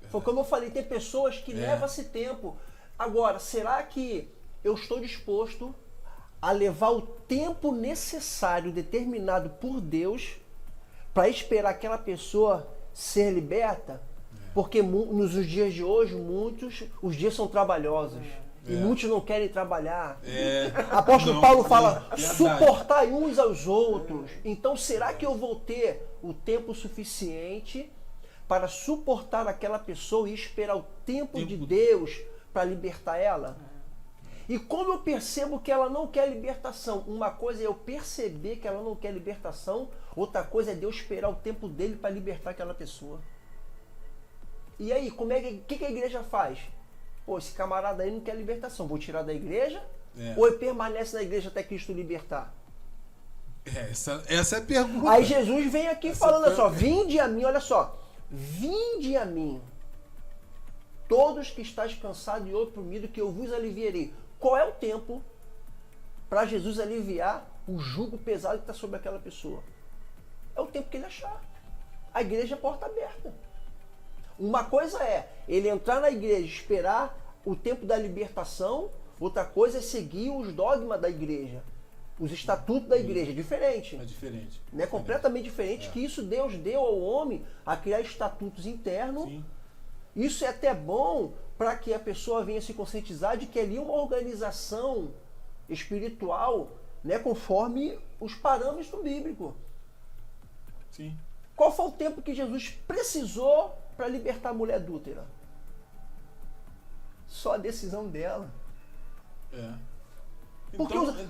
Foi como eu falei, tem pessoas que levam esse tempo. Agora, será que eu estou disposto a levar o tempo necessário, determinado por Deus, para esperar aquela pessoa ser liberta? Porque nos dias de hoje, os dias são trabalhosos. E muitos não querem trabalhar. Apóstolo Paulo fala, suportai uns aos outros. Então, será que eu vou ter o tempo suficiente para suportar aquela pessoa e esperar o tempo de Deus para libertar ela? E como eu percebo que ela não quer libertação? Uma coisa é eu perceber que ela não quer libertação, outra coisa é Deus esperar o tempo dele para libertar aquela pessoa. E aí, que a igreja faz? Pô, esse camarada aí não quer libertação, vou tirar da igreja? Ou ele permanece na igreja até Cristo libertar? Essa é a pergunta. Aí Jesus vem aqui falando, olha só, vinde a mim, olha só, vinde a mim, todos que estáis cansados e oprimidos, que eu vos aliviarei. Qual é o tempo para Jesus aliviar o jugo pesado que está sobre aquela pessoa? É o tempo que ele achar. A igreja é porta aberta. Uma coisa é ele entrar na igreja, esperar o tempo da libertação, outra coisa é seguir os dogmas da igreja, os estatutos da igreja. É diferente. É diferente. Né? Completamente diferente, que isso Deus deu ao homem a criar estatutos internos. Sim. Isso é até bom para que a pessoa venha se conscientizar de que ali é uma organização espiritual, né, conforme os parâmetros do bíblico. Sim. Qual foi o tempo que Jesus precisou para libertar a mulher adúltera? Só a decisão dela. É.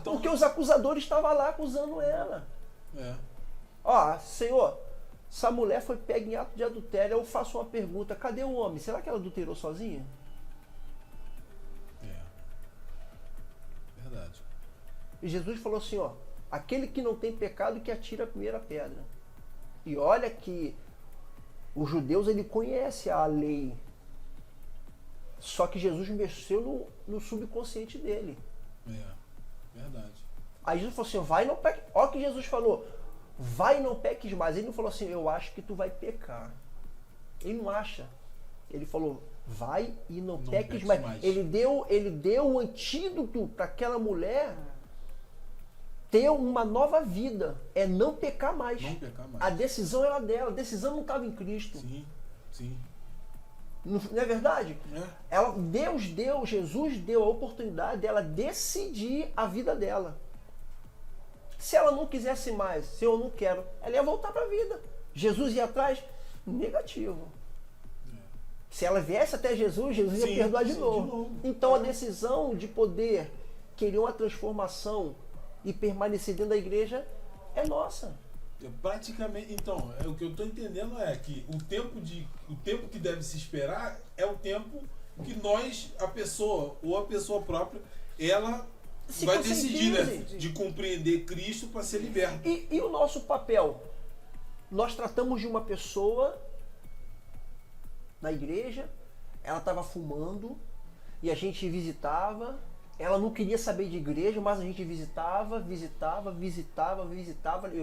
Porque os acusadores estavam lá acusando ela. É. Ó, Senhor, essa mulher foi pega em ato de adultério. Eu faço uma pergunta: cadê o homem? Será que ela adulterou sozinha? Verdade. E Jesus falou assim, ó, aquele que não tem pecado que atira a primeira pedra. E olha que os judeus, ele conhece a lei. Só que Jesus mexeu no subconsciente dele. Verdade. Aí Jesus falou assim, vai e não peques. Olha o que Jesus falou, vai e não peques mais. Ele não falou assim, eu acho que tu vai pecar. Ele não acha. Ele falou, vai e não peques mais. Ele deu o antídoto para aquela mulher ter uma nova vida. É não pecar mais. Não pecar mais. A decisão era dela. A decisão não estava em Cristo. Sim, sim. Não é verdade? É. Jesus deu a oportunidade dela decidir a vida dela. Se ela não quisesse mais, se eu não quero, ela ia voltar para a vida. Jesus ia atrás? Negativo. Se ela viesse até Jesus, Jesus ia perdoar de novo. Então a decisão de poder querer uma transformação e permanecer dentro da igreja é nossa. Praticamente, então, o que eu estou entendendo é que o tempo que deve se esperar é o tempo que nós, a pessoa ou a pessoa própria, ela Se vai decidir, né, conscientize. de compreender Cristo para ser liberto. E o nosso papel? Nós tratamos de uma pessoa na igreja, ela estava fumando e a gente visitava. Ela não queria saber de igreja, mas a gente visitava. A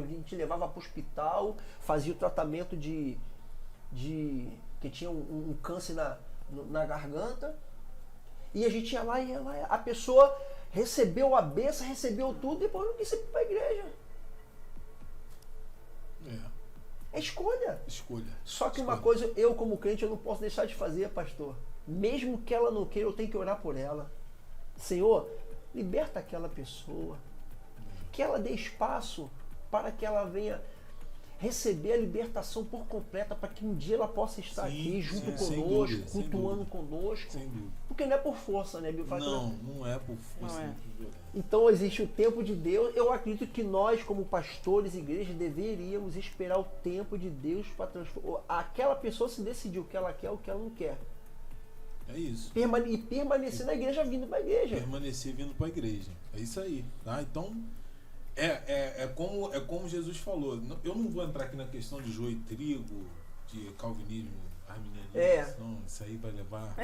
gente levava para o hospital, fazia o tratamento que tinha um câncer na garganta. E a gente ia lá e a pessoa recebeu a bênção, recebeu tudo, depois não quis ir para a igreja. É escolha. Só que uma coisa, eu como crente, eu não posso deixar de fazer, pastor. Mesmo que ela não queira, eu tenho que orar por ela. Senhor, liberta aquela pessoa. Que ela dê espaço para que ela venha receber a libertação por completa, para que um dia ela possa estar aqui junto conosco, cultuando conosco. Porque não é por força, né, Bíblia? Não é por força. Então existe o tempo de Deus. Eu acredito que nós, como pastores e igrejas, deveríamos esperar o tempo de Deus para transformar. Aquela pessoa se decidiu o que ela quer ou o que ela não quer. É isso. E permanecer na igreja, vindo para a igreja. Permanecer vindo para a igreja. É isso aí. Tá? Então, é como Jesus falou. Eu não vou entrar aqui na questão de joio e trigo, de calvinismo, arminianismo. Senão isso aí vai levar...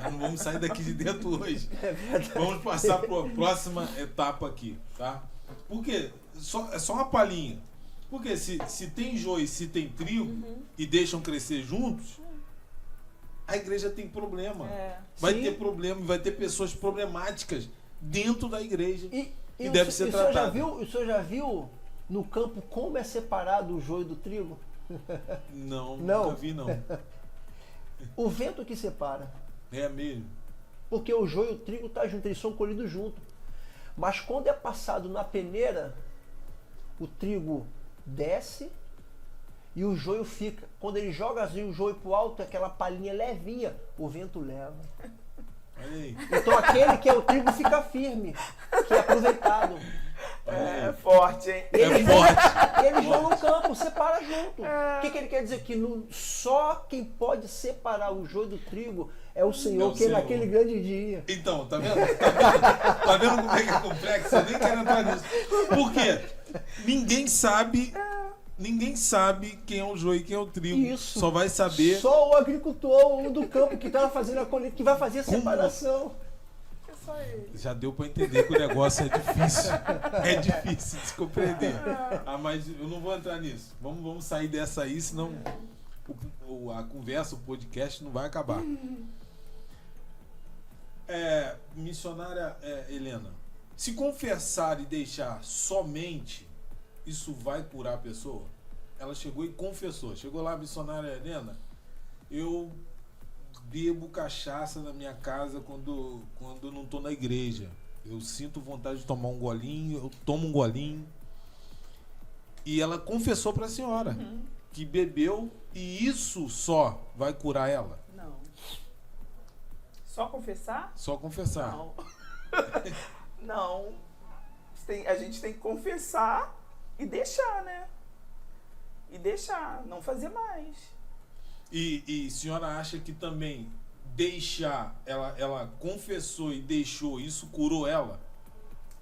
Nós não vamos sair daqui de dentro hoje. É verdade. Vamos passar para a próxima etapa aqui. Tá? Porque é só uma palhinha. Porque se tem joio e se tem trigo e deixam crescer juntos, a igreja tem problema. Vai ter problema, vai ter pessoas problemáticas dentro da igreja e deve ser tratado. O senhor já viu no campo como é separado o joio do trigo? Não, nunca vi não. O vento que separa. É mesmo. Porque o joio e o trigo estão juntos, eles são colhidos juntos. Mas quando é passado na peneira, o trigo desce e o joio fica. Quando ele joga assim, o joio para o alto, aquela palhinha levinha, o vento leva. Olha aí. Então aquele que é o trigo fica firme, que é aproveitado. É forte, hein? Eles vão no campo, separa junto. O que ele quer dizer? Que só quem pode separar o joio do trigo é o Senhor, que é naquele grande dia. Então, tá vendo? Tá vendo como é que é complexo? Eu nem quero entrar nisso. Por quê? Ninguém sabe quem é o joio e quem é o trigo. Isso. Só vai saber. Só o agricultor do campo que está fazendo a colheita, que vai fazer a separação. É só ele. Já deu pra entender que o negócio é difícil. É difícil de se compreender. Mas eu não vou entrar nisso. Vamos sair dessa aí, senão a conversa, o podcast não vai acabar. Missionária Helena, se confessar e deixar somente, isso vai curar a pessoa? Ela chegou e confessou. Chegou lá, missionária Helena, eu bebo cachaça na minha casa quando eu não estou na igreja. Eu sinto vontade de tomar um golinho, eu tomo um golinho. E ela confessou para a senhora que bebeu e isso só vai curar ela? Não. Só confessar? Só confessar. Não. Não. A gente tem que confessar e deixar, né? E deixar, não fazer mais. E a senhora acha que também deixar, ela confessou e deixou, isso curou ela?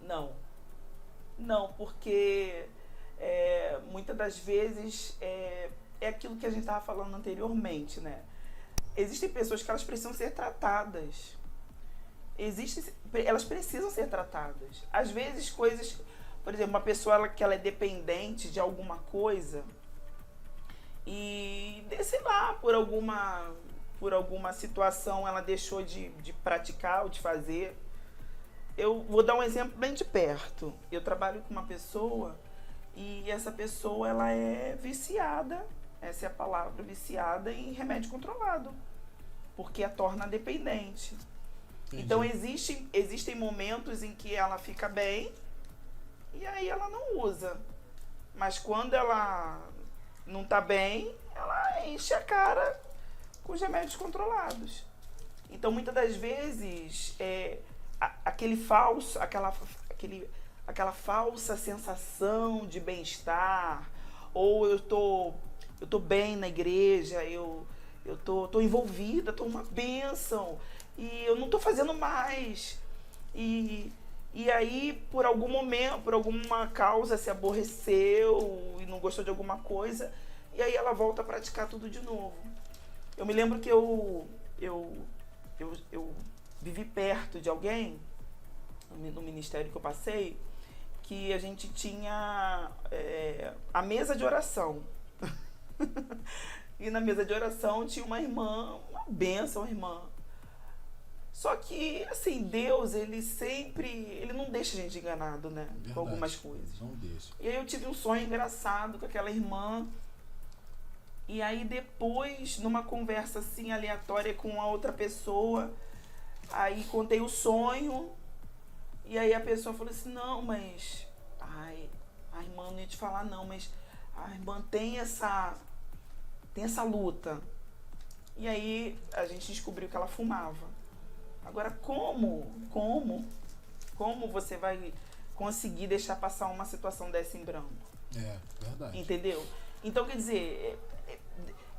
Não. Não, porque muitas das vezes é aquilo que a gente estava falando anteriormente, né? Existem pessoas que elas precisam ser tratadas. Elas precisam ser tratadas. Às vezes coisas, por exemplo, uma pessoa que ela é dependente de alguma coisa e, sei lá, por alguma situação ela deixou de praticar ou de fazer. Eu vou dar um exemplo bem de perto. Eu trabalho com uma pessoa e essa pessoa ela é viciada, essa é a palavra, viciada em remédio controlado, porque a torna dependente. Entendi. Então existem momentos em que ela fica bem e aí ela não usa. Mas quando ela não tá bem, ela enche a cara com os remédios controlados. Então muitas das vezes aquela falsa sensação de bem-estar, ou eu tô bem na igreja, eu tô envolvida, tô uma bênção e eu não tô fazendo mais. E aí, por algum momento, por alguma causa, se aborreceu e não gostou de alguma coisa, e aí ela volta a praticar tudo de novo. Eu me lembro que eu vivi perto de alguém, no ministério que eu passei, que a gente tinha a mesa de oração. E na mesa de oração tinha uma irmã, uma bênção, irmã. Só que, assim, Deus, ele não deixa a gente enganado, né? Verdade, com algumas coisas. Não deixa. E aí eu tive um sonho engraçado com aquela irmã. E aí depois, numa conversa assim, aleatória com a outra pessoa, aí contei o sonho. E aí a pessoa falou assim, não, mas... a irmã não ia te falar não, mas a irmã tem essa luta. E aí a gente descobriu que ela fumava. Agora, como você vai conseguir deixar passar uma situação dessa em branco? Verdade. Entendeu? Então, quer dizer,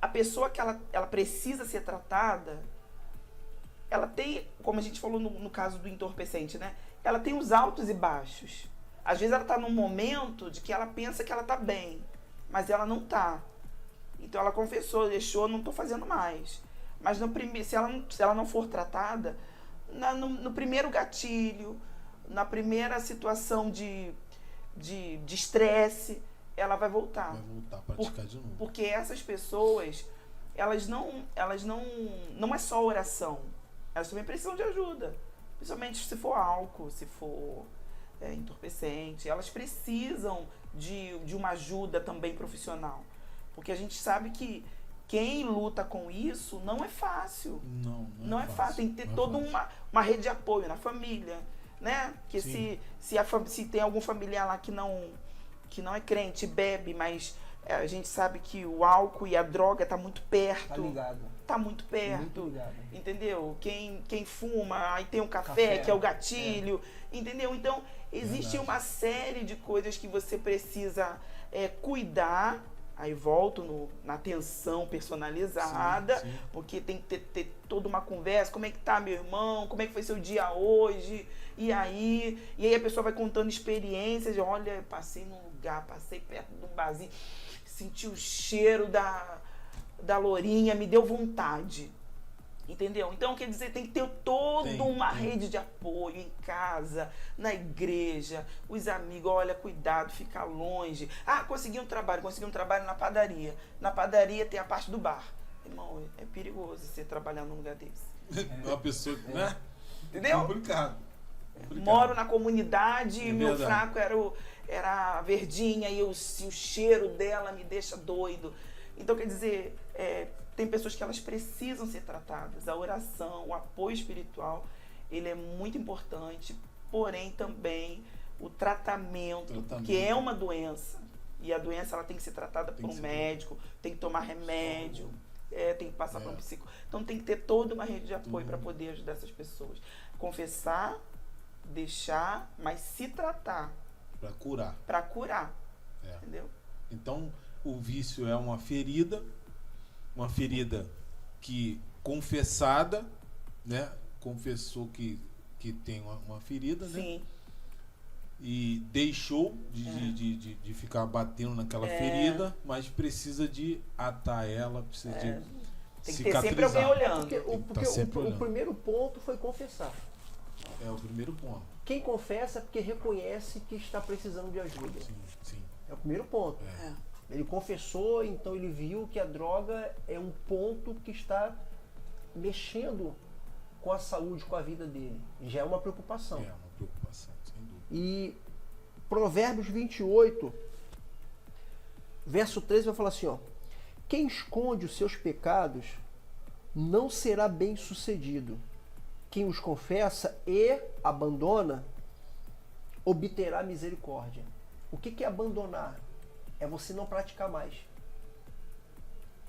a pessoa que ela precisa ser tratada, ela tem, como a gente falou no caso do entorpecente, né? Ela tem os altos e baixos. Às vezes ela está num momento de que ela pensa que ela está bem, mas ela não está. Então ela confessou, deixou, não estou fazendo mais. Mas se ela não for tratada, no primeiro gatilho, na primeira situação de estresse, ela vai voltar. Vai voltar a praticar de novo. Porque essas pessoas, elas não é só oração. Elas também precisam de ajuda. Principalmente se for álcool, se for entorpecente. Elas precisam de uma ajuda também profissional. Porque a gente sabe que quem luta com isso não é fácil. Não é fácil. Tem que ter toda uma rede de apoio na família, né? Que se tem algum familiar lá que não é crente, bebe, mas A gente sabe que o álcool e a droga tá muito perto. Tá ligado. Tá muito perto. Muito ligado. Entendeu? Quem fuma, aí tem o café, que é o gatilho. Entendeu? Então, existe uma série de coisas que você precisa cuidar. Aí volto na atenção personalizada, Sim, sim. porque tem que ter toda uma conversa. Como é que tá, meu irmão? Como é que foi seu dia hoje? E aí a pessoa vai contando experiências. Olha, passei num lugar, passei perto de um barzinho, senti o cheiro da lourinha, me deu vontade. Entendeu? Então, quer dizer, tem que ter toda uma rede de apoio em casa, na igreja, os amigos, olha, cuidado, fica longe. Ah, consegui um trabalho na padaria. Na padaria tem a parte do bar. Irmão, é perigoso você trabalhar num lugar desse. Uma pessoa, né? Entendeu? Complicado. Moro na comunidade e meu verdade. fraco era a verdinha e o cheiro dela me deixa doido. Então, quer dizer, tem pessoas que elas precisam ser tratadas. A oração, o apoio espiritual, ele é muito importante, porém também o tratamento, que é uma doença. E a doença ela tem que ser tratada por um médico, tem que tomar remédio, tem que passar por um psicólogo. Então tem que ter toda uma rede de apoio para poder ajudar essas pessoas. Confessar, deixar, mas se tratar. Para curar. Para curar. Entendeu? Então, o vício é uma ferida que confessada, né? Confessou que tem uma ferida, né? Sim. E deixou de ficar batendo naquela ferida, mas precisa de atar ela, precisa de tem que cicatrizar. ter sempre alguém olhando. Porque o primeiro ponto foi confessar. É o primeiro ponto. Quem confessa é porque reconhece que está precisando de ajuda. Sim. É o primeiro ponto. Ele confessou, então ele viu que a droga é um ponto que está mexendo com a saúde, com a vida dele. Já é uma preocupação. É uma preocupação, sem dúvida. E Provérbios 28, verso 13 vai falar assim, ó: quem esconde os seus pecados não será bem sucedido. Quem os confessa e abandona obterá misericórdia. O que é abandonar? É você não praticar mais.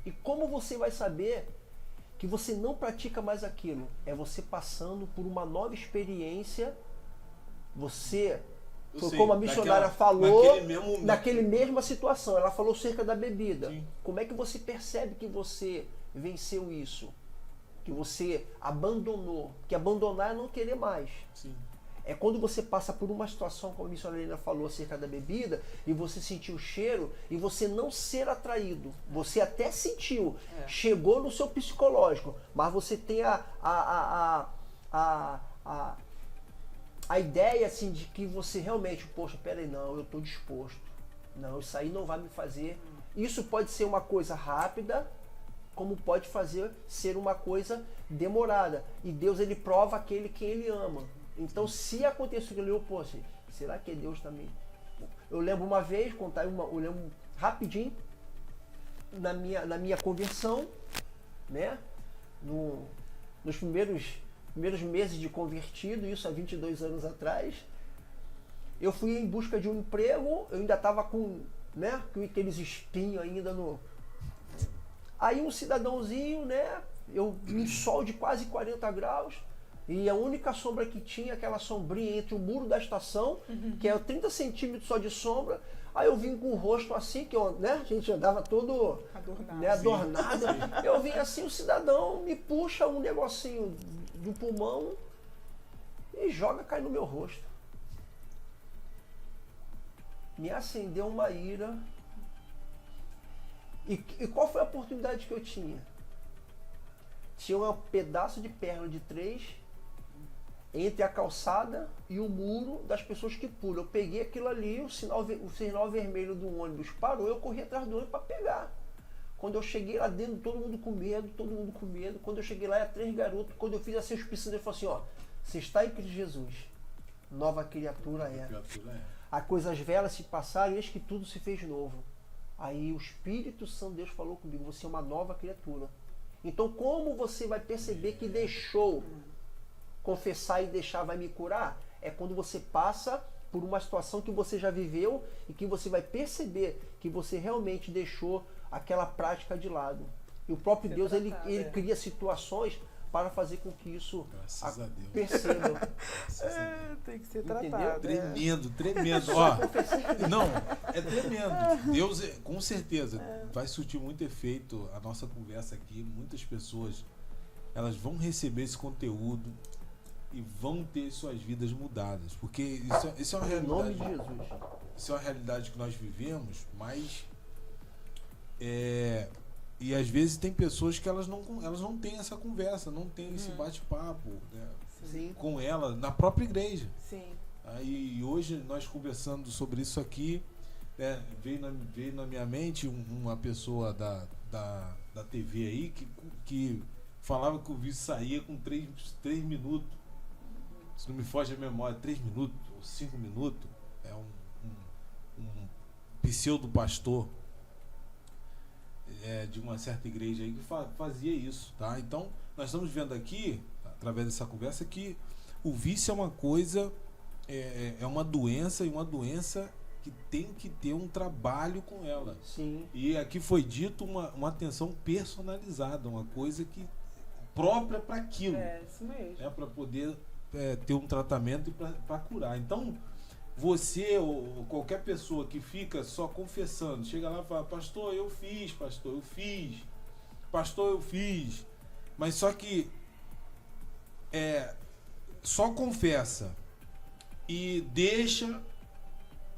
E como você vai saber que você não pratica mais aquilo? É você passando por uma nova experiência. Você, foi como a missionária falou, naquele mesma situação. Ela falou cerca da bebida. Sim. Como é que você percebe que você venceu isso? Que você abandonou? Que abandonar é não querer mais. Sim. É quando você passa por uma situação, como a missionária falou acerca da bebida, e você sentiu o cheiro, e você não ser atraído. Você até sentiu, chegou no seu psicológico, mas você tem a ideia assim, de que você realmente, poxa, peraí, não, eu estou disposto. Não, isso aí não vai me fazer. Isso pode ser uma coisa rápida, como pode ser uma coisa demorada. E Deus, ele prova aquele que ele ama. Então, se acontecer que eu poxa, será que Deus também? Eu lembro uma vez, eu lembro rapidinho, na minha conversão, né? Nos primeiros meses de convertido, isso há 22 anos atrás, eu fui em busca de um emprego, eu ainda estava com aqueles espinhos ainda no... Aí um cidadãozinho, né? Um sol de quase 40 graus, e a única sombra que tinha, aquela sombrinha entre o muro da estação, que é 30 centímetros só de sombra. Aí eu vim com o rosto assim, que a gente andava todo adornado. Eu vim assim, o cidadão me puxa um negocinho do pulmão e cai no meu rosto. Me acendeu uma ira. E qual foi a oportunidade que eu tinha? Tinha um pedaço de perna de 3 entre a calçada e o muro das pessoas que pulam. Eu peguei aquilo ali, o sinal vermelho do ônibus parou, eu corri atrás do ônibus para pegar. Quando eu cheguei lá dentro, todo mundo com medo. Quando eu cheguei lá, era 3 garotos. Quando eu fiz assim, os piscinos, ele falou assim, ó: você está em Cristo Jesus, nova criatura é. As coisas velhas se passaram e eis que tudo se fez novo. Aí o Espírito Santo de Deus falou comigo, você é uma nova criatura. Então, como você vai perceber que deixou? Confessar e deixar vai me curar? É quando você passa por uma situação que você já viveu e que você vai perceber que você realmente deixou aquela prática de lado. E o próprio Deus, ele cria situações para fazer com que isso Graças a Deus. perceba. Tem que ser Entendeu? tratado. Tremendo, tremendo. Ó, não, é tremendo. Deus, com certeza, vai surtir muito efeito a nossa conversa aqui. Muitas pessoas, elas vão receber esse conteúdo e vão ter suas vidas mudadas. Porque isso é uma Em nome de realidade. Jesus. Isso é uma realidade que nós vivemos, mas e às vezes tem pessoas que elas não têm essa conversa, não têm esse bate-papo, né, Sim. com ela na própria igreja. Sim. Aí hoje nós conversando sobre isso aqui, né, veio na minha mente uma pessoa da TV aí que falava que o vídeo saía com 3 minutos. Se não me foge a memória, 3 minutos ou 5 minutos. É um pseudo pastor de uma certa igreja aí que fazia isso, tá? Então, nós estamos vendo aqui, através dessa conversa, que o vício é uma coisa, é uma doença, e uma doença que tem que ter um trabalho com ela. Sim. E aqui foi dito uma atenção personalizada, uma coisa que própria para aquilo, Isso mesmo. para poder ter um tratamento e para curar. Então, você ou qualquer pessoa que fica só confessando, chega lá e fala, pastor, eu fiz, pastor, eu fiz, pastor, eu fiz, mas só que só confessa e deixa,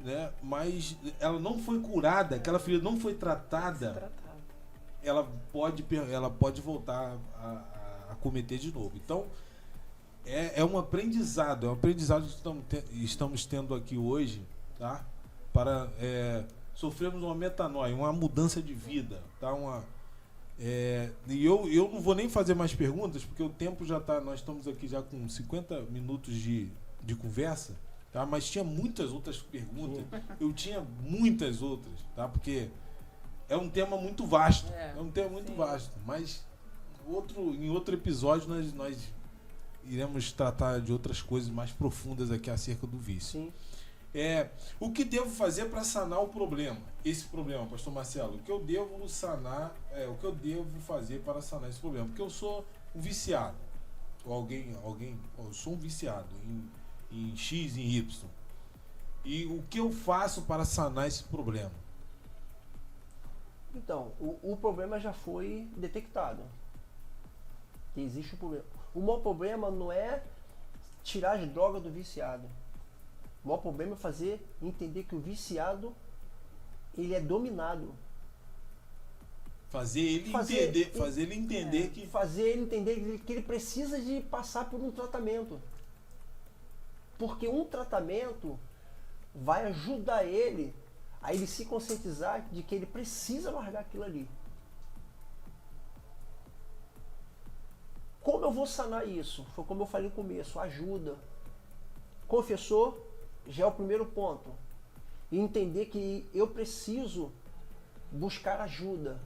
né, mas ela não foi curada, aquela ferida não foi tratada, ela pode voltar a cometer de novo. Então, é um aprendizado que estamos tendo aqui hoje, tá? Para sofrermos uma metanoia, uma mudança de vida, tá? E eu não vou nem fazer mais perguntas, porque o tempo já está, nós estamos aqui já com 50 minutos de conversa, tá? Mas tinha muitas outras perguntas, eu tinha muitas outras, tá? Porque é um tema muito vasto, vasto, mas em outro episódio nós iremos tratar de outras coisas mais profundas aqui acerca do vício. Sim. O que devo fazer para sanar o problema? Esse problema, pastor Marcelo, o que eu devo sanar, o que eu devo fazer para sanar esse problema? Porque eu sou um viciado, ou eu sou um viciado em X, em Y. E o que eu faço para sanar esse problema? Então, o problema já foi detectado. Que existe um problema. O maior problema não é tirar as drogas do viciado. O maior problema é entender que o viciado, ele é dominado. Fazer ele entender que ele precisa de passar por um tratamento. Porque um tratamento vai ajudar ele a ele se conscientizar de que ele precisa largar aquilo ali. Como eu vou sanar isso? Foi como eu falei no começo, ajuda. Confessor já é o primeiro ponto. E entender que eu preciso buscar ajuda,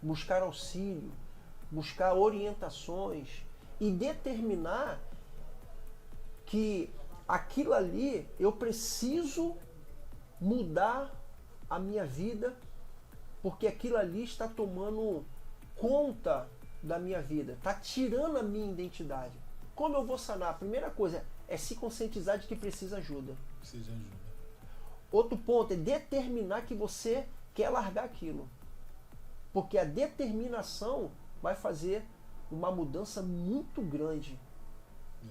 buscar auxílio, buscar orientações e determinar que aquilo ali eu preciso mudar a minha vida, porque aquilo ali está tomando conta da minha vida, está tirando a minha identidade. Como eu vou sanar? A primeira coisa é se conscientizar de que precisa ajuda. Precisa de ajuda. Outro ponto é determinar que você quer largar aquilo. Porque a determinação vai fazer uma mudança muito grande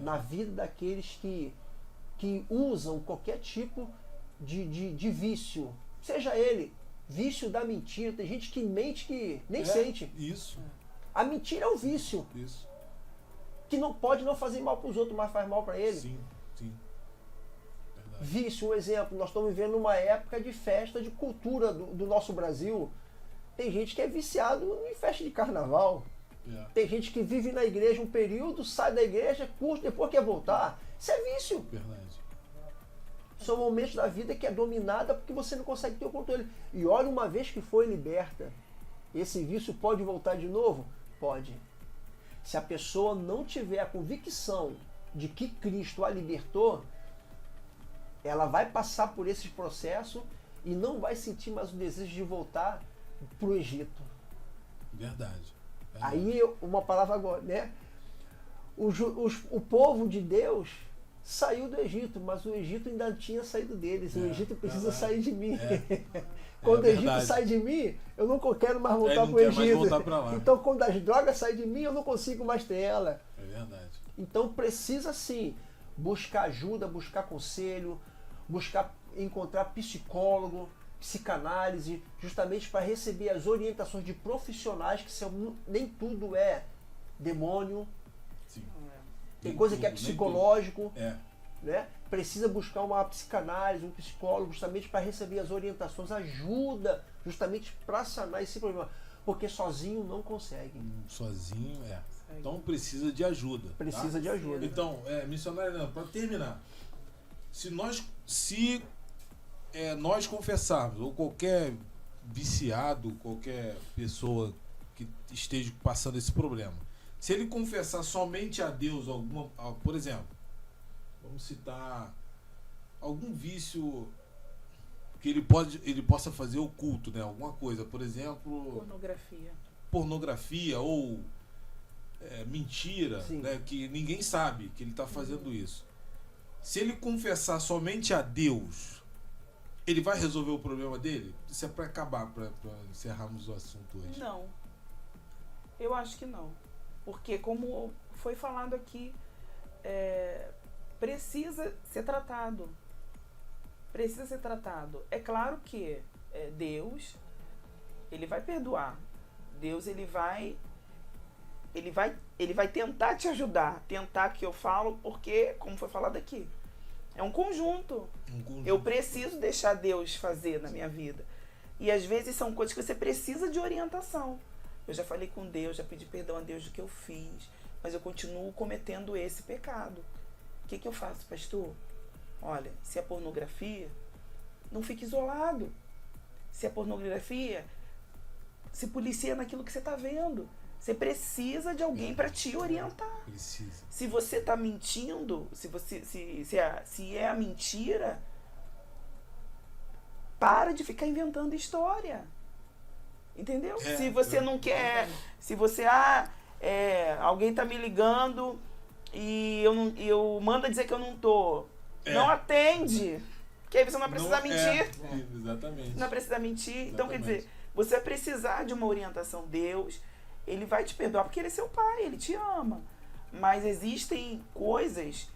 na vida daqueles que usam qualquer tipo de vício. Seja ele vício da mentira. Tem gente que mente que nem sente. Isso. A mentira é um vício. Isso. Que não pode não fazer mal para os outros, mas faz mal para ele. Sim, sim. Verdade. Vício, um exemplo. Nós estamos vivendo uma época de festa, de cultura do nosso Brasil. Tem gente que é viciado em festa de carnaval. Tem gente que vive na igreja um período, sai da igreja, curte, depois quer voltar. Isso é vício. Verdade. São momentos da vida que é dominada porque você não consegue ter o controle. E olha, uma vez que foi liberta, esse vício pode voltar de novo? Pode. Se a pessoa não tiver a convicção de que Cristo a libertou, ela vai passar por esses processos e não vai sentir mais o desejo de voltar para o Egito. Verdade. Aí, uma palavra agora, né? O povo de Deus saiu do Egito, mas o Egito ainda não tinha saído deles. O Egito precisa sair de mim. Quando o Egito sai de mim, eu não quero mais voltar para o Egito. Então, quando as drogas saem de mim, eu não consigo mais ter ela. É verdade. Então, precisa sim buscar ajuda, buscar conselho, buscar encontrar psicólogo, psicanálise, justamente para receber as orientações de profissionais, que nem tudo é demônio. Sim. Tem coisa que é psicológico, né? Precisa buscar uma psicanálise, um psicólogo, justamente para receber as orientações, ajuda, justamente para sanar esse problema. Porque sozinho não consegue. Sozinho, Então precisa de ajuda. Precisa de ajuda. Então, missionário, para terminar, se nós confessarmos, ou qualquer viciado, qualquer pessoa que esteja passando esse problema, se ele confessar somente a Deus, por exemplo, vamos citar algum vício que ele possa fazer oculto, né? Alguma coisa, por exemplo, pornografia ou mentira, né? Que ninguém sabe que ele está fazendo isso. Se ele confessar somente a Deus, ele vai resolver o problema dele? Isso é para acabar, para encerrarmos o assunto hoje. Não. Eu acho que não. Porque, como foi falado aqui, precisa ser tratado. Precisa ser tratado. É claro que Deus, ele vai perdoar. Deus, ele vai tentar te ajudar. Tentar, que eu falo, porque, como foi falado aqui, é um conjunto. Eu preciso deixar Deus fazer na minha vida. E às vezes são coisas que você precisa de orientação. Eu já falei com Deus, já pedi perdão a Deus do que eu fiz, mas eu continuo cometendo esse pecado. O que eu faço, pastor? Olha, se é pornografia, não fique isolado. Se é pornografia, se policia naquilo que você está vendo. Você precisa de alguém para te orientar. Precisa. Se você está mentindo, se é a mentira, para de ficar inventando história. Entendeu? Se você não quer, se você alguém está me ligando e eu mando dizer que eu não tô, não atende, que aí você não vai precisar mentir. Exatamente. Não vai precisar mentir. Exatamente. Então, quer dizer, você vai precisar de uma orientação. Deus, ele vai te perdoar porque ele é seu pai, ele te ama. Mas existem coisas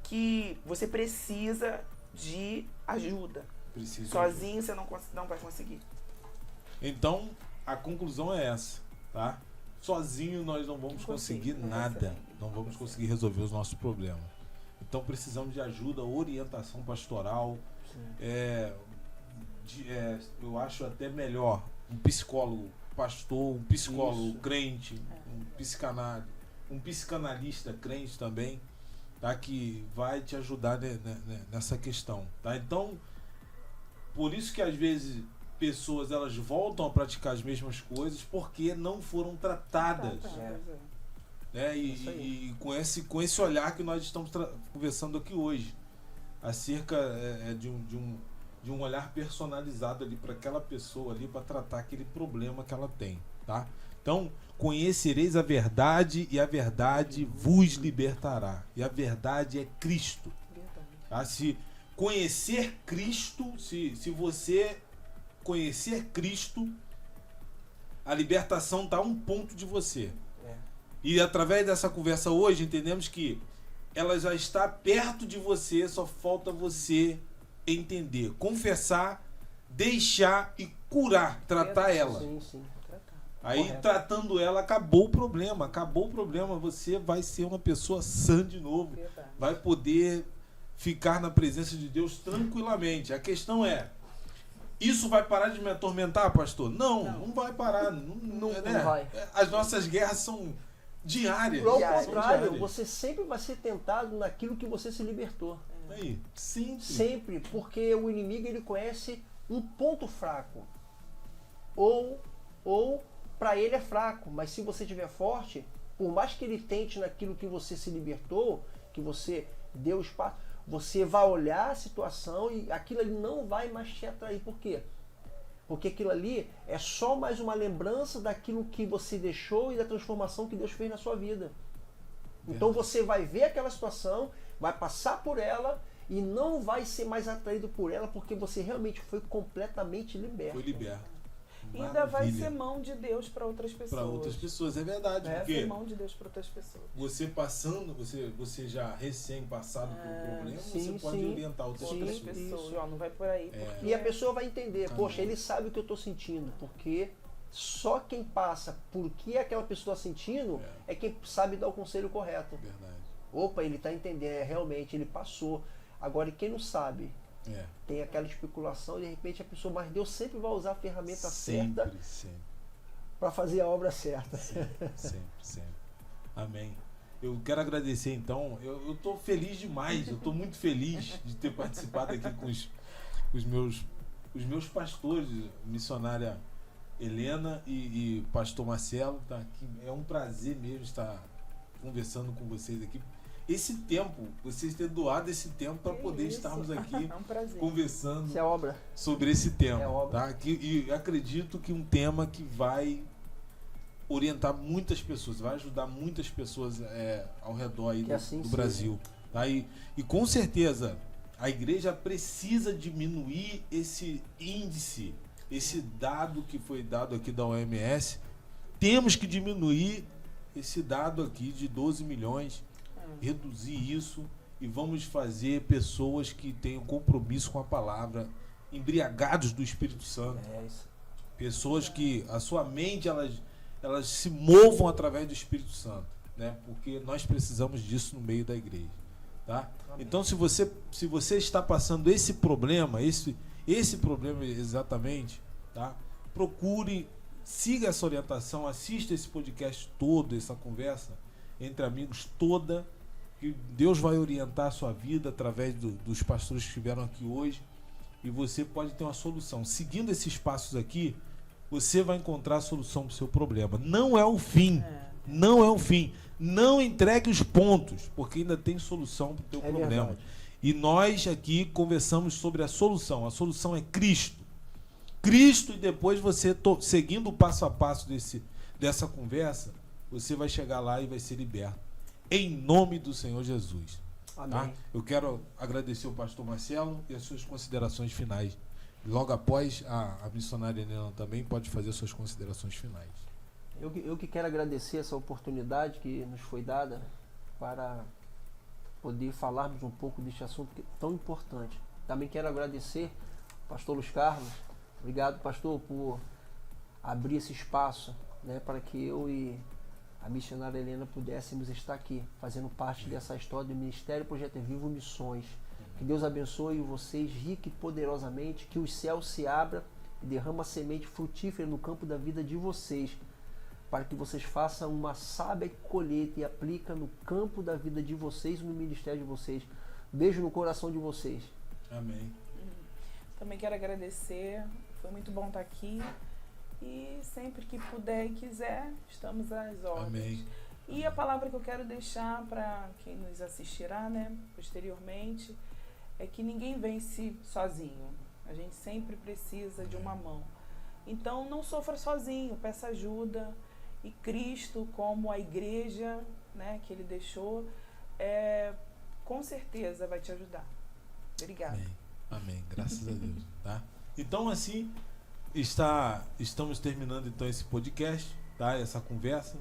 que você precisa de ajuda. Sozinho você não vai conseguir. Então, a conclusão é essa, tá? Sozinho nós não vamos conseguir nada. Não vamos conseguir resolver os nossos problemas. Então precisamos de ajuda, orientação pastoral. Eu acho até melhor um psicólogo pastor, um psicólogo crente, um psicanalista crente também, tá? Que vai te ajudar nessa questão, tá? Então, por isso que às vezes pessoas elas voltam a praticar as mesmas coisas porque não foram tratadas. Né? E com esse olhar que nós estamos conversando aqui hoje, acerca de um olhar personalizado ali para aquela pessoa ali, para tratar aquele problema que ela tem, tá? Então, conhecereis a verdade e a verdade vos libertará. E a verdade é Cristo. Tá? Se conhecer Cristo, se você conhecer Cristo, a libertação está a um ponto de você. E através dessa conversa hoje, entendemos que ela já está perto de você, só falta você entender, confessar, deixar e curar, tratar ela. Sim. Aí, correto. Tratando ela, acabou o problema. Você vai ser uma pessoa sã de novo. Vai poder ficar na presença de Deus tranquilamente. A questão é, isso vai parar de me atormentar, pastor? Não vai parar. Não vai. As nossas guerras são diárias. Ao contrário, você sempre vai ser tentado naquilo que você se libertou. Aí, sempre, porque o inimigo ele conhece um ponto fraco. Ou para ele é fraco, mas se você estiver forte, por mais que ele tente naquilo que você se libertou, que você deu espaço, você vai olhar a situação e aquilo ali não vai mais te atrair. Por quê? Porque aquilo ali é só mais uma lembrança daquilo que você deixou e da transformação que Deus fez na sua vida. Então você vai ver aquela situação, vai passar por ela e não vai ser mais atraído por ela porque você realmente foi completamente liberto. Foi liberto. E ainda vai Maravilha. ser mão de Deus para outras pessoas. Para outras pessoas, é verdade. Vai Porque ser mão de Deus para outras pessoas. você passando, você já recém passado por um problema, sim, você pode sim. orientar outras Outras pessoas. pessoas. Ó, não vai por aí. porque- E a pessoa vai entender, Amém. poxa, ele sabe o que eu estou sentindo, porque só quem passa por que aquela pessoa está sentindo é quem sabe dar o conselho correto. Verdade. Opa, ele está entendendo, realmente, ele passou. Agora, e quem não sabe, É. tem aquela especulação e de repente a pessoa, mas Deus sempre vai usar a ferramenta certa Sempre, sempre, para fazer a obra certa. sempre, sempre. Amém. Eu quero agradecer então. Eu estou feliz demais. Eu estou muito feliz de ter participado aqui com os meus pastores, missionária Helena e pastor Marcelo. Tá aqui. É um prazer mesmo estar conversando com vocês aqui. Esse tempo, vocês terem doado esse tempo para Que poder isso. estarmos aqui É um prazer. conversando Isso é obra. sobre esse tema, É obra. tá? E acredito que um tema que vai orientar muitas pessoas, vai ajudar muitas pessoas ao redor aí Que assim do seja. Brasil, tá? E com certeza a igreja precisa diminuir esse índice, esse dado que foi dado aqui da OMS. Temos que diminuir esse dado aqui de 12 milhões, reduzir isso e vamos fazer pessoas que tenham compromisso com a palavra, embriagados do Espírito Santo, É isso. pessoas que a sua mente elas se movam através do Espírito Santo, né? Porque nós precisamos disso no meio da igreja, tá? Amém. Então se você está passando esse problema, esse problema exatamente, tá? Procure, siga essa orientação, assista esse podcast todo, essa conversa entre amigos toda, que Deus vai orientar a sua vida através dos pastores que estiveram aqui hoje, e você pode ter uma solução. Seguindo esses passos aqui, você vai encontrar a solução para o seu problema. Não é o fim. Não é o fim. Não entregue os pontos, porque ainda tem solução para o teu problema. Verdade. E nós aqui conversamos sobre a solução. A solução é Cristo. Cristo, e depois você, seguindo o passo a passo dessa conversa, você vai chegar lá e vai ser liberto. Em nome do Senhor Jesus. Amém. Tá? Eu quero agradecer o pastor Marcelo e as suas considerações finais. Logo após, a missionária Helena também pode fazer suas considerações finais. Eu que quero agradecer essa oportunidade que nos foi dada para poder falarmos um pouco deste assunto que é tão importante. Também quero agradecer ao pastor Luiz Carlos. Obrigado, pastor, por abrir esse espaço, né, para que eu e a missionária Helena pudéssemos estar aqui, fazendo parte dessa história do Ministério Projeto Vivo Missões. Que Deus abençoe vocês rica e poderosamente, que os céus se abram e derrama semente frutífera no campo da vida de vocês, para que vocês façam uma sábia colheita e apliquem no campo da vida de vocês e no ministério de vocês. Beijo no coração de vocês. Amém. Também quero agradecer. Foi muito bom estar aqui. E sempre que puder e quiser, estamos às ordens. Amém. E a palavra que eu quero deixar para quem nos assistirá, né, posteriormente, é que ninguém vence sozinho. A gente sempre precisa de uma mão. Então não sofra sozinho, peça ajuda. E Cristo, como a igreja, né, que Ele deixou, com certeza vai te ajudar. Obrigada. Amém. Amém. Graças a Deus. Tá? Então, assim, estamos terminando então esse podcast, tá? Essa conversa.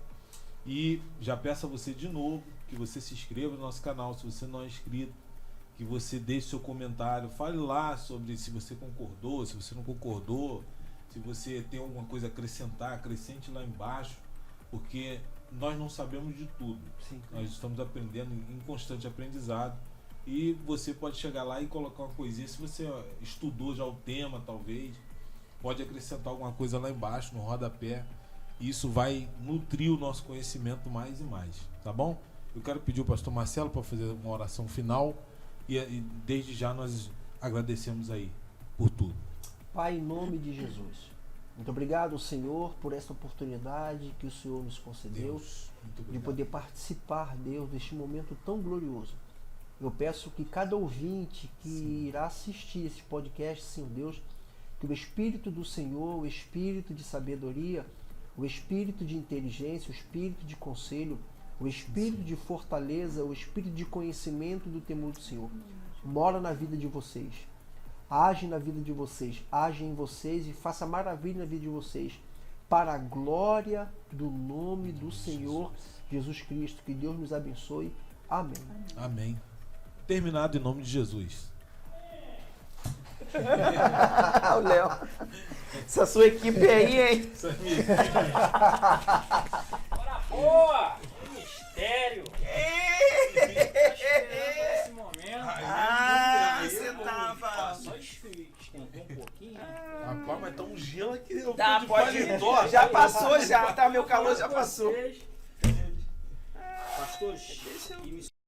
E já peço a você de novo que você se inscreva no nosso canal, se você não é inscrito, que você deixe seu comentário, fale lá sobre se você concordou, se você não concordou, se você tem alguma coisa a acrescentar, acrescente lá embaixo, porque nós não sabemos de tudo. Sim. Nós estamos aprendendo em constante aprendizado, e você pode chegar lá e colocar uma coisinha, se você estudou já o tema, talvez, pode acrescentar alguma coisa lá embaixo, no rodapé. Isso vai nutrir o nosso conhecimento mais e mais, tá bom? Eu quero pedir ao pastor Marcelo para fazer uma oração final e desde já nós agradecemos aí por tudo. Pai, em nome de Jesus, muito obrigado, Senhor, por essa oportunidade que o Senhor nos concedeu Deus, muito de obrigado. poder participar, Deus, deste momento tão glorioso. Eu peço que cada ouvinte que irá assistir esse podcast, Senhor Deus, que o Espírito do Senhor, o Espírito de sabedoria, o Espírito de inteligência, o Espírito de conselho, o Espírito de fortaleza, o Espírito de conhecimento do temor do Senhor, mora na vida de vocês. Age na vida de vocês, age em vocês e faça maravilha na vida de vocês, para a glória do nome do Senhor Jesus Cristo. Que Deus nos abençoe. Amém. Amém. Terminado em nome de Jesus. O Léo. Essa sua equipe aí, hein? Bora, boa! Mistério! Esse momento. Você tava. Só esquentou um pouquinho. Rapaz, mas tá um gelo aqui. Eu Tá, tô de pode. paletó. Já passou, já, tá? Meu calor já passou. Pastores e